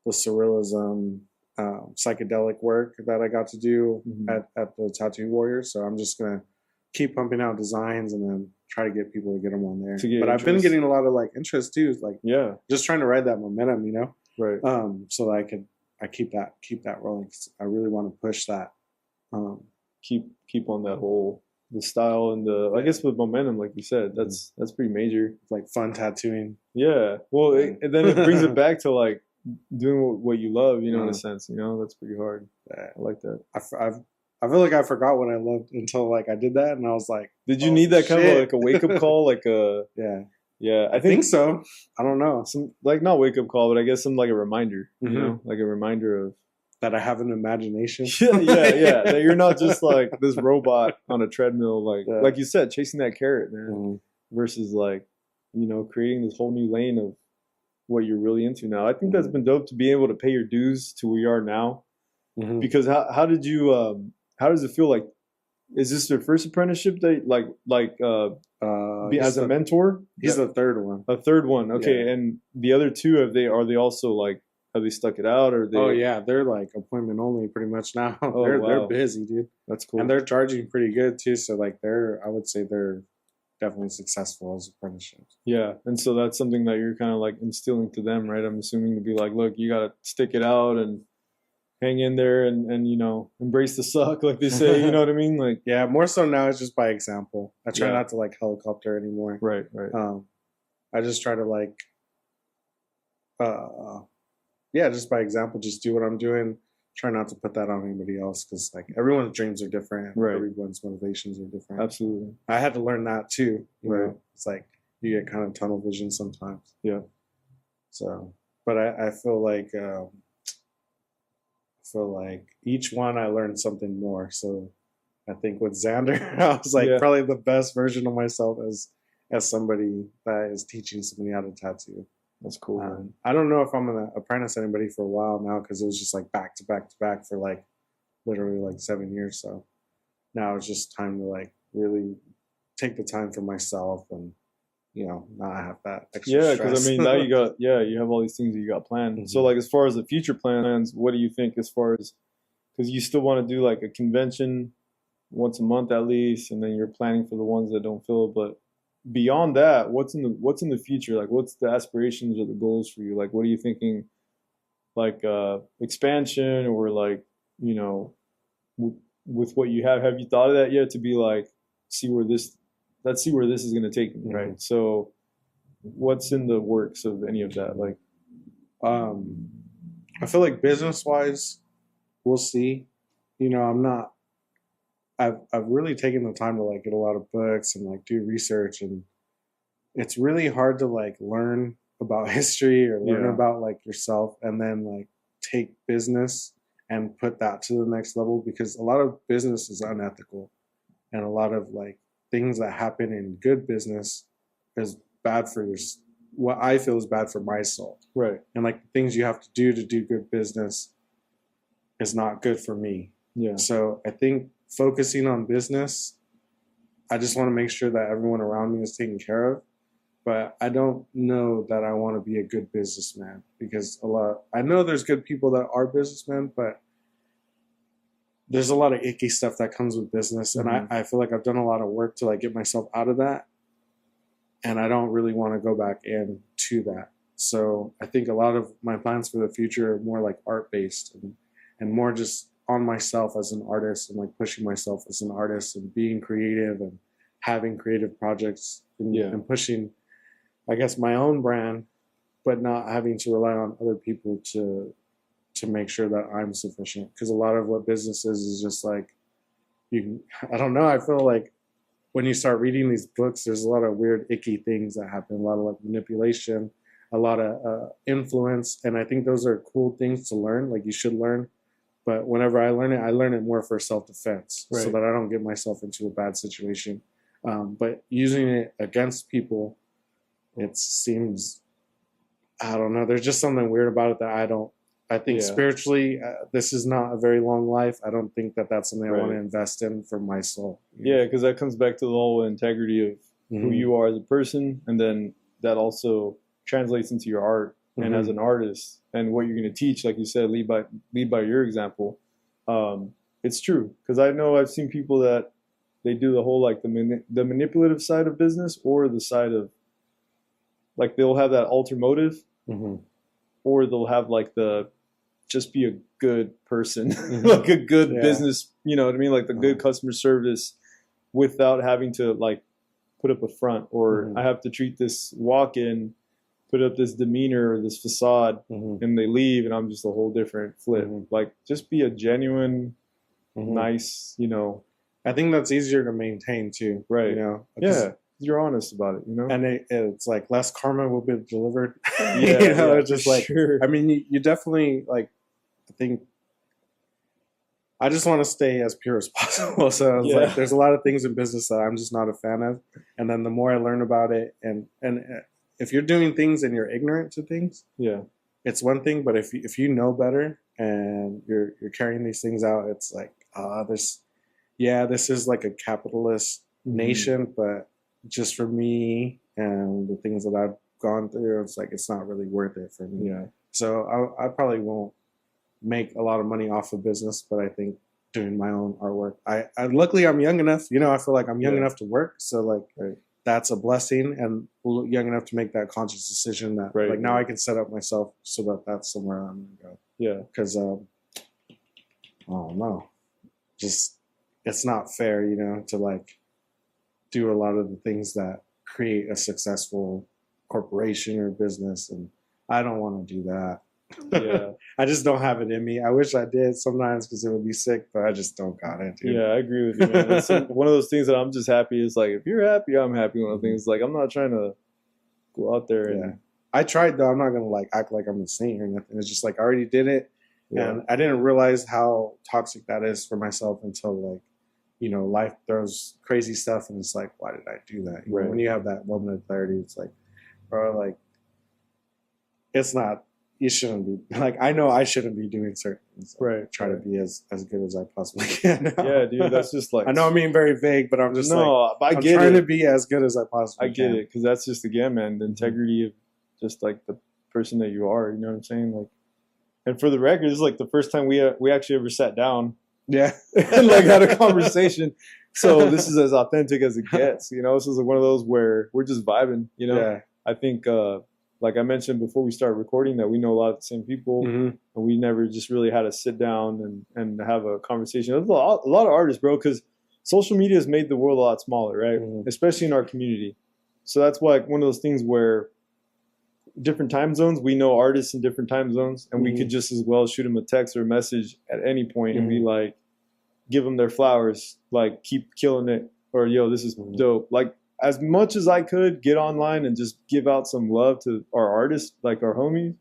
surrealism, psychedelic work that I got to do at the Tattoo Warriors. So I'm just gonna keep pumping out designs and then try to get people to get them on there. But I've been getting a lot of like interest too, like just trying to ride that momentum, right? So that I keep that rolling. 'Cause I really want to push that. Keep on that whole the style and I guess with momentum, like you said, that's pretty major. Like fun tattooing. Yeah. Well, and then it brings it back to like doing what you love, in a sense. That's pretty hard. I like that. I feel like I forgot what I loved until like I did that, and I was like, "Did you need that kind of like a wake up call, like a yeah? I think so. I don't know. Some like not wake up call, but I guess some like a reminder, like a reminder of that I have an imagination. yeah. That you're not just like this robot on a treadmill, like you said, chasing that carrot, man. Versus like creating this whole new lane of what you're really into now. I think that's been dope to be able to pay your dues to where you are now. Because how did you how does it feel like? Is this their first apprenticeship that as a mentor? He's the third one. A third one, okay. Yeah. And the other two, are they also like, have they stuck it out, or they? Oh yeah, they're like appointment only pretty much now. They're busy, dude. That's cool. And they're charging pretty good too. So like I would say they're definitely successful as apprenticeships. Yeah, and so that's something that you're kind of like instilling to them, right? I'm assuming to be like, look, you got to stick it out and hang in there and embrace the suck, like they say. You know what I mean? Like, yeah, more so now it's just by example. I try not to like helicopter anymore. Right. I just try to like, just by example, just do what I'm doing. Try not to put that on anybody else, because like everyone's dreams are different. Right. Everyone's motivations are different. Absolutely. I had to learn that too. You know? It's like you get kind of tunnel vision sometimes. Yeah. So but I feel like each one I learned something more. So I think with Xander, I was like probably the best version of myself as somebody that is teaching somebody how to tattoo. That's cool. I don't know if I'm gonna apprentice anybody for a while now because it was just like back to back to back for like literally like 7 years. So now it's just time to like really take the time for myself and not have that extra stress. Because I mean now you have all these things that you got planned. Mm-hmm. So like as far as the future plans, what do you think as far as, because you still want to do like a convention once a month at least, and then you're planning for the ones that don't fill it, but beyond that, what's in the future? Like, what's the aspirations or the goals for you? Like, what are you thinking? Like, expansion, or like, with what you have you thought of that yet? To be like, let's see where this is going to take me, right? Mm-hmm. So, what's in the works of any of that? Like, I feel like business wise, we'll see. I've really taken the time to like get a lot of books and like do research, and it's really hard to like learn about history or learn about like yourself and then like take business and put that to the next level, because a lot of business is unethical, and a lot of like things that happen in good business is bad for what I feel is bad for my soul. Right. And like things you have to do good business is not good for me. Yeah. So I think focusing on business, I just want to make sure that everyone around me is taken care of. But I don't know that I want to be a good businessman, because I know there's good people that are businessmen, but there's a lot of icky stuff that comes with business. Mm-hmm. And I feel like I've done a lot of work to like get myself out of that. And I don't really want to go back into that. So I think a lot of my plans for the future are more like art-based and more just on myself as an artist, and like pushing myself as an artist and being creative and having creative projects and pushing, I guess, my own brand, but not having to rely on other people to make sure that I'm sufficient. Because a lot of what business is just like, I don't know, I feel like when you start reading these books, there's a lot of weird, icky things that happen, a lot of like manipulation, a lot of influence. And I think those are cool things to learn, like you should learn. But whenever I learn it more for self-defense, right, so that I don't get myself into a bad situation. But using it against people, it seems, I don't know, there's just something weird about it that I think spiritually, this is not a very long life. I don't think that that's something I want to invest in for my soul. Yeah, because that comes back to the whole integrity of who you are as a person, and then that also translates into your art and as an artist and what you're going to teach. Like you said, lead by your example. It's true, because I know I've seen people that they do the whole like the manipulative side of business, or the side of like they'll have that ulterior motive, or they'll have like just be a good person, like a good business, you know what I mean? Like the good customer service without having to like put up a front, or I have to treat this walk-in, put up this demeanor or this facade, and they leave and I'm just a whole different flip. Like just be a genuine, nice, I think that's easier to maintain too. Right. Yeah. You're honest about it, And it's like less karma will be delivered. Yeah, it's just like, sure. I mean, you definitely like, I think I just want to stay as pure as possible. So it's like, there's a lot of things in business that I'm just not a fan of. And then the more I learn about it, and if you're doing things and you're ignorant to things, it's one thing. But if you know better and you're carrying these things out, it's like, this is like a capitalist nation, but just for me and the things that I've gone through, it's like, it's not really worth it for me. Yeah. So I probably won't make a lot of money off of business, but I think doing my own artwork, I luckily I'm young enough, I feel like I'm young enough to work. So like, that's a blessing, and young enough to make that conscious decision that now I can set up myself so that that's somewhere I'm going to go. Yeah. Because, I don't know, just, it's not fair, to like do a lot of the things that create a successful corporation or business. And I don't want to do that. Yeah. I just don't have it in me. I wish I did sometimes, because it would be sick, but I just don't got it. Dude. Yeah, I agree with you, man. It's one of those things that I'm just happy is like, if you're happy, I'm happy. One of the things like, I'm not trying to go out there and I tried though. I'm not gonna like act like I'm a saint or nothing. It's just like I already did it, Yeah. and I didn't realize how toxic that is for myself until like, life throws crazy stuff, and it's like, why did I do that? Right. When you have that moment of clarity, it's like, bro, like, it's not. You shouldn't be like. I know I shouldn't be doing certain things. Right. Try to be as good as I possibly can. Yeah, dude. That's just like. I know I'm being very vague, but I'm just no, like, I get trying it. to be as good as I possibly I get can. it, because that's just again, man, the integrity of just like the person that you are. You know what I'm saying? Like, and for the record, this is like the first time we actually ever sat down, Yeah, and like had a conversation. So this is as authentic as it gets. This is like one of those where we're just vibing. Yeah. I think, like I mentioned before we started recording, that we know a lot of the same people, and we never just really had to sit down and have a conversation. There's a lot of artists, bro, because social media has made the world a lot smaller, right? Especially in our community. So that's why one of those things where different time zones, we know artists in different time zones, and we could just as well shoot them a text or a message at any point and be like, give them their flowers, like, keep killing it, or yo, this is dope. Like, as much as I could get online and just give out some love to our artists, like our homies,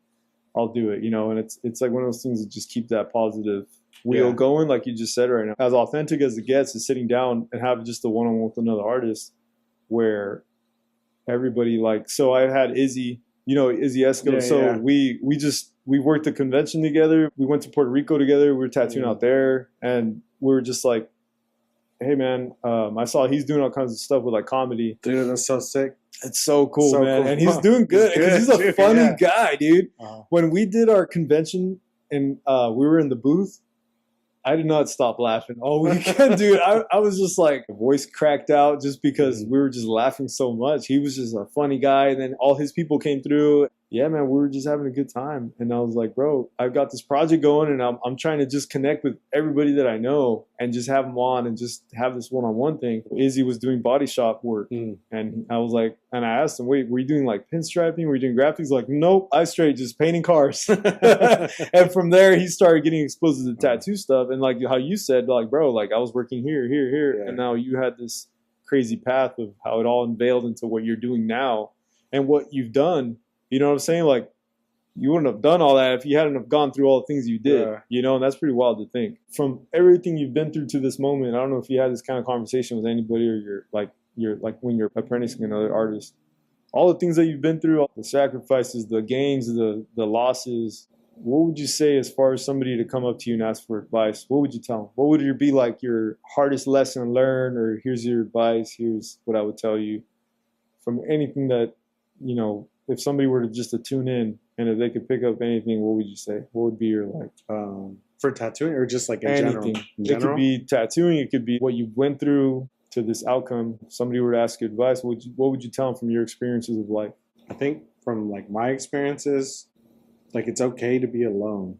I'll do it, and it's like one of those things that just keep that positive wheel going, like you just said right now. As authentic as it gets is sitting down and have just a one-on-one with another artist where everybody, like, so I had Izzy, Izzy Esco. We worked the convention together. We went to Puerto Rico together. We were tattooing out there, and we were just like, hey man, I saw he's doing all kinds of stuff with like comedy. Dude, that's so sick. It's so cool, So man. cool. And he's doing good because he's a funny guy, dude. Uh-huh. When we did our convention and we were in the booth, I did not stop laughing all weekend, dude. I was just like, voice cracked out just because we were just laughing so much. He was just a funny guy. And then all his people came through. Yeah, man, we were just having a good time. And I was like, bro, I've got this project going, and I'm trying to just connect with everybody that I know and just have them on and just have this one-on-one thing. Izzy was doing body shop work. And I was like, and I asked him, wait, were you doing like pinstriping? Were you doing graphics? Like, nope, I straight just painting cars. And from there, he started getting exposed to the tattoo stuff. And like how you said, like, bro, like I was working here. Yeah. And now you had this crazy path of how it all unveiled into what you're doing now and what you've done. You know what I'm saying? Like, you wouldn't have done all that if you hadn't have gone through all the things you did, and that's pretty wild to think. From everything you've been through to this moment, I don't know if you had this kind of conversation with anybody, or you're like when you're apprenticing another artist, all the things that you've been through, all the sacrifices, the gains, the losses. What would you say as far as somebody to come up to you and ask for advice? What would you tell them? What would it be like your hardest lesson learned, or here's your advice, here's what I would tell you from anything that, if somebody were to just to tune in and if they could pick up anything, what would you say? What would be your like for tattooing, or just like in anything? It could be tattooing. It could be what you went through to this outcome. If somebody were to ask you advice, what would you tell them from your experiences of life? I think from like my experiences, like it's okay to be alone.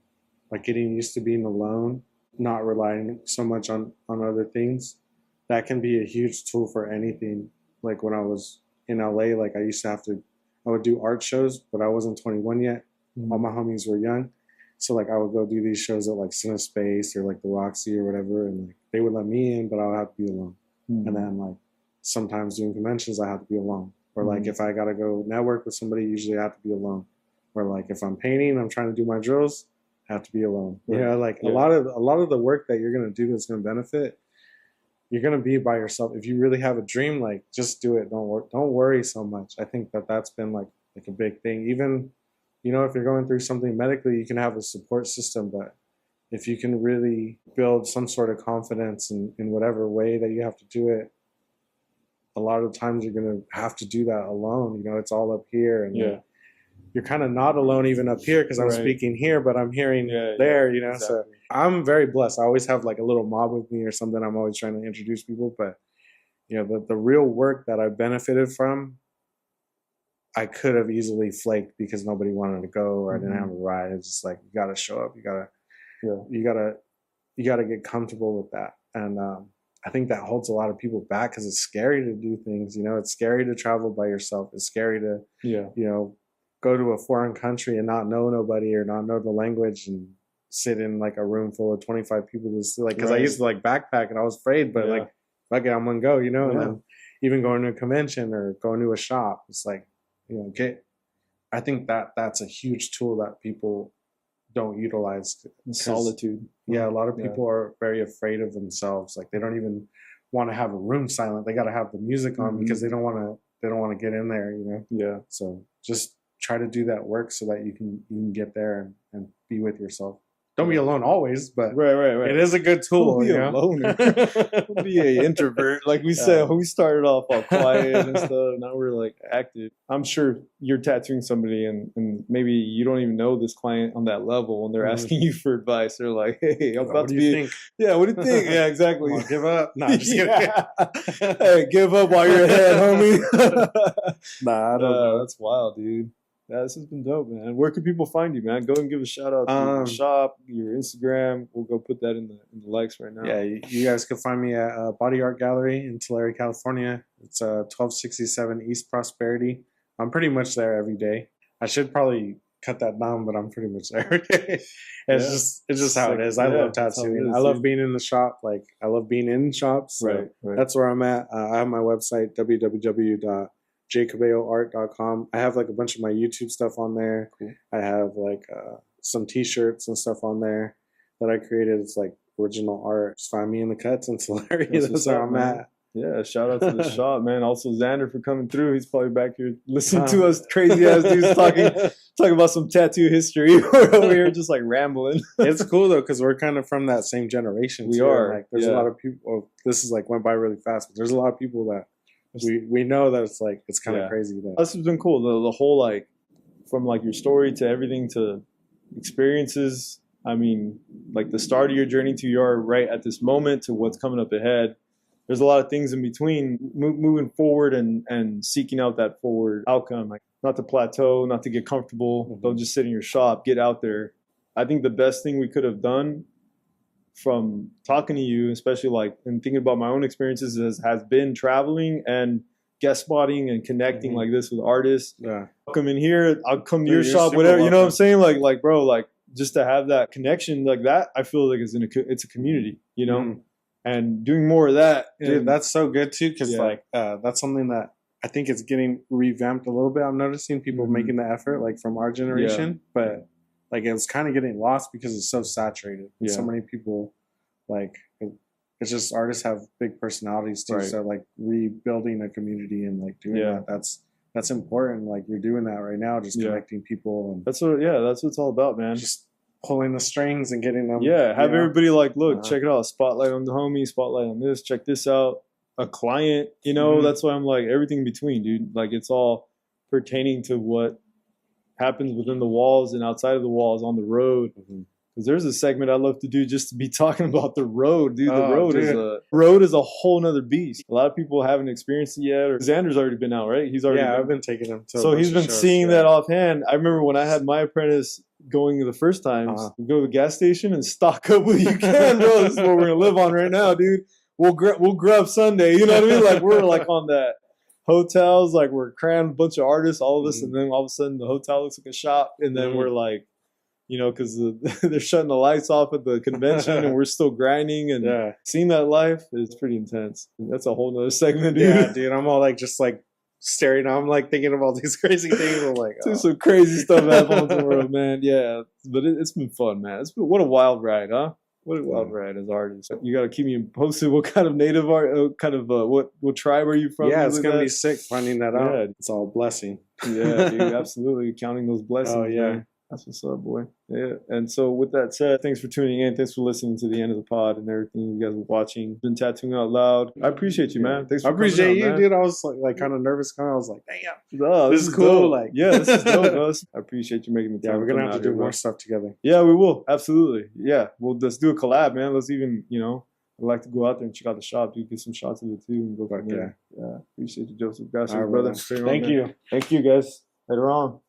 Like getting used to being alone, not relying so much on other things. That can be a huge tool for anything. Like when I was in LA, like I would do art shows, but I wasn't 21 yet. All my homies were young. So like I would go do these shows at like CineSpace or like the Roxy or whatever. And like they would let me in, but I would have to be alone. And then like sometimes doing conventions, I have to be alone. Or like if I got to go network with somebody, usually I have to be alone. Or like if I'm painting, I'm trying to do my drills, I have to be alone. Right. A lot of the work that you're going to do that's going to benefit, you're going to be by yourself. If you really have a dream, like just do it. Don't worry so much. I think that's been like a big thing. Even, if you're going through something medically, you can have a support system, but if you can really build some sort of confidence in whatever way that you have to do it, a lot of times you're going to have to do that alone. It's all up here, and you're kind of not alone even up here because I'm speaking here, but I'm hearing there, Exactly. So I'm very blessed. I always have like a little mob with me or something. I'm always trying to introduce people, but the real work that I benefited from, I could have easily flaked because nobody wanted to go or I didn't have a ride. It's just like, you got to show up. You gotta get comfortable with that. And I think that holds a lot of people back because it's scary to do things. It's scary to travel by yourself. It's scary to, go to a foreign country and not know nobody or not know the language and sit in like a room full of 25 people. Because I used to like backpack and I was afraid, but like, fuck it, I'm gonna go, and then even going to a convention or going to a shop, it's like, I think that's a huge tool that people don't utilize. Solitude. Yeah, a lot of people are very afraid of themselves. Like they don't even want to have a room silent. They got to have the music on because they don't want to get in there, you know? Yeah. So just try to do that work so that you can get there and be with yourself. Don't be alone always, but right. it is a good tool. Don't be a loner. Don't be an introvert. Like we said, we started off all quiet and stuff. Now we're like active. I'm sure you're tattooing somebody and maybe you don't even know this client on that level and they're asking you for advice. They're like, hey, I'm about to be. Think? Yeah, what do you think? Yeah, exactly. Come on, give up. No, just kidding. Hey, give up while you're ahead, homie. Nah, I don't know. That's wild, dude. Yeah, this has been dope, man. Where can people find you, man? Go and give a shout out to your shop, your Instagram. We'll go put that in the likes right now. Yeah, you guys can find me at Body Art Gallery in Tulare, California. It's 1267 East Prosperity. I'm pretty much there every day. I should probably cut that down, but I'm pretty much there every day. It's just how it is. I love tattooing. I love being in the shop. Like I love being in shops. So right. That's where I'm at. I have my website, www.jcabelloart.com. I have like a bunch of my YouTube stuff on there. Cool. I have like some t-shirts and stuff on there that I created. It's like original art. Just find me in the cuts in Tulare. That's where I'm at. Yeah, shout out to the shop, man. Also Xander for coming through. He's probably back here listening to us crazy ass dudes talking about some tattoo history. We're over here just like rambling. It's cool though because we're kind of from that same generation. We are. Like there's a lot of people. Well, this is like went by really fast, but there's a lot of people that we know that it's like it's kind of crazy. This has been cool. The whole like from like your story to everything to experiences. I mean, like the start of your journey to your right at this moment to what's coming up ahead. There's a lot of things in between moving forward and seeking out that forward outcome. Like not to plateau, not to get comfortable. Mm-hmm. Don't just sit in your shop, get out there. I think the best thing we could have done from talking to you, especially like and thinking about my own experiences has been traveling and guest spotting and connecting like this with artists. Yeah. I'll come in here, I'll come to your shop, whatever, you know what I'm saying? Like, bro, like just to have that connection like that, I feel like it's a community, you know? Mm-hmm. And doing more of that. Dude, that's so good too, because like that's something that I think is getting revamped a little bit. I'm noticing people making the effort, like from our generation, but like it's kind of getting lost because it's so saturated. Yeah. So many people, like it's just artists have big personalities too. Right. So like rebuilding a community and like doing that, that's important. Like you're doing that right now, just connecting people. And that's what it's all about, man. Just pulling the strings and getting them. Yeah, have everybody like, look, check it out. Spotlight on the homie, spotlight on this, check this out. A client, you know, that's why I'm like everything in between, dude. Like it's all pertaining to what happens within the walls and outside of the walls on the road. Because there's a segment I love to do just to be talking about the road, dude. The road is a whole nother beast. A lot of people haven't experienced it yet. Or Xander's already been out, right? He's already I've been taking him. So he's been seeing that offhand. I remember when I had my apprentice going the first time, we go to the gas station and stock up what you can, bro. This is what we're gonna live on right now, dude. We'll grub Sunday, you know what I mean? Like we're like on that hotels, like we're crammed a bunch of artists, all of us, and then all of a sudden the hotel looks like a shop, and then we're like, you know, because they're shutting the lights off at the convention, and we're still grinding and seeing that life is pretty intense. That's a whole nother segment, dude. Yeah, dude, I'm all like just like staring. I'm like thinking of all these crazy things. I'm like, some crazy stuff happens in the world, man. Yeah, but it's been fun, man. What a wild ride, huh? What a wild ride as artists. You got to keep me posted. What kind of native art, what tribe are you from? Yeah, it's going to be sick finding that out. It's all a blessing. Yeah, dude, absolutely. Counting those blessings. Oh, yeah. Man. That's what's up, boy. Yeah. And so with that said, thanks for tuning in. Thanks for listening to the end of the pod and everything you guys were watching. Been tattooing out loud. I appreciate you, man. Thanks for coming out, you, man. Dude. I was like kind of nervous coming. I was like, damn. Oh, this is cool. Dope. Like, yeah, this is dope, us. I appreciate you making the time. Yeah, we're going to have to do more stuff together. Yeah, we will. Absolutely. Yeah. Let's do a collab, man. Let's even, you know, I'd like to go out there and check out the shop, dude. Get some shots of it too and go from there. Yeah. Appreciate you, Joseph. Guys, brother. Thank you. Thank you, guys. Later on.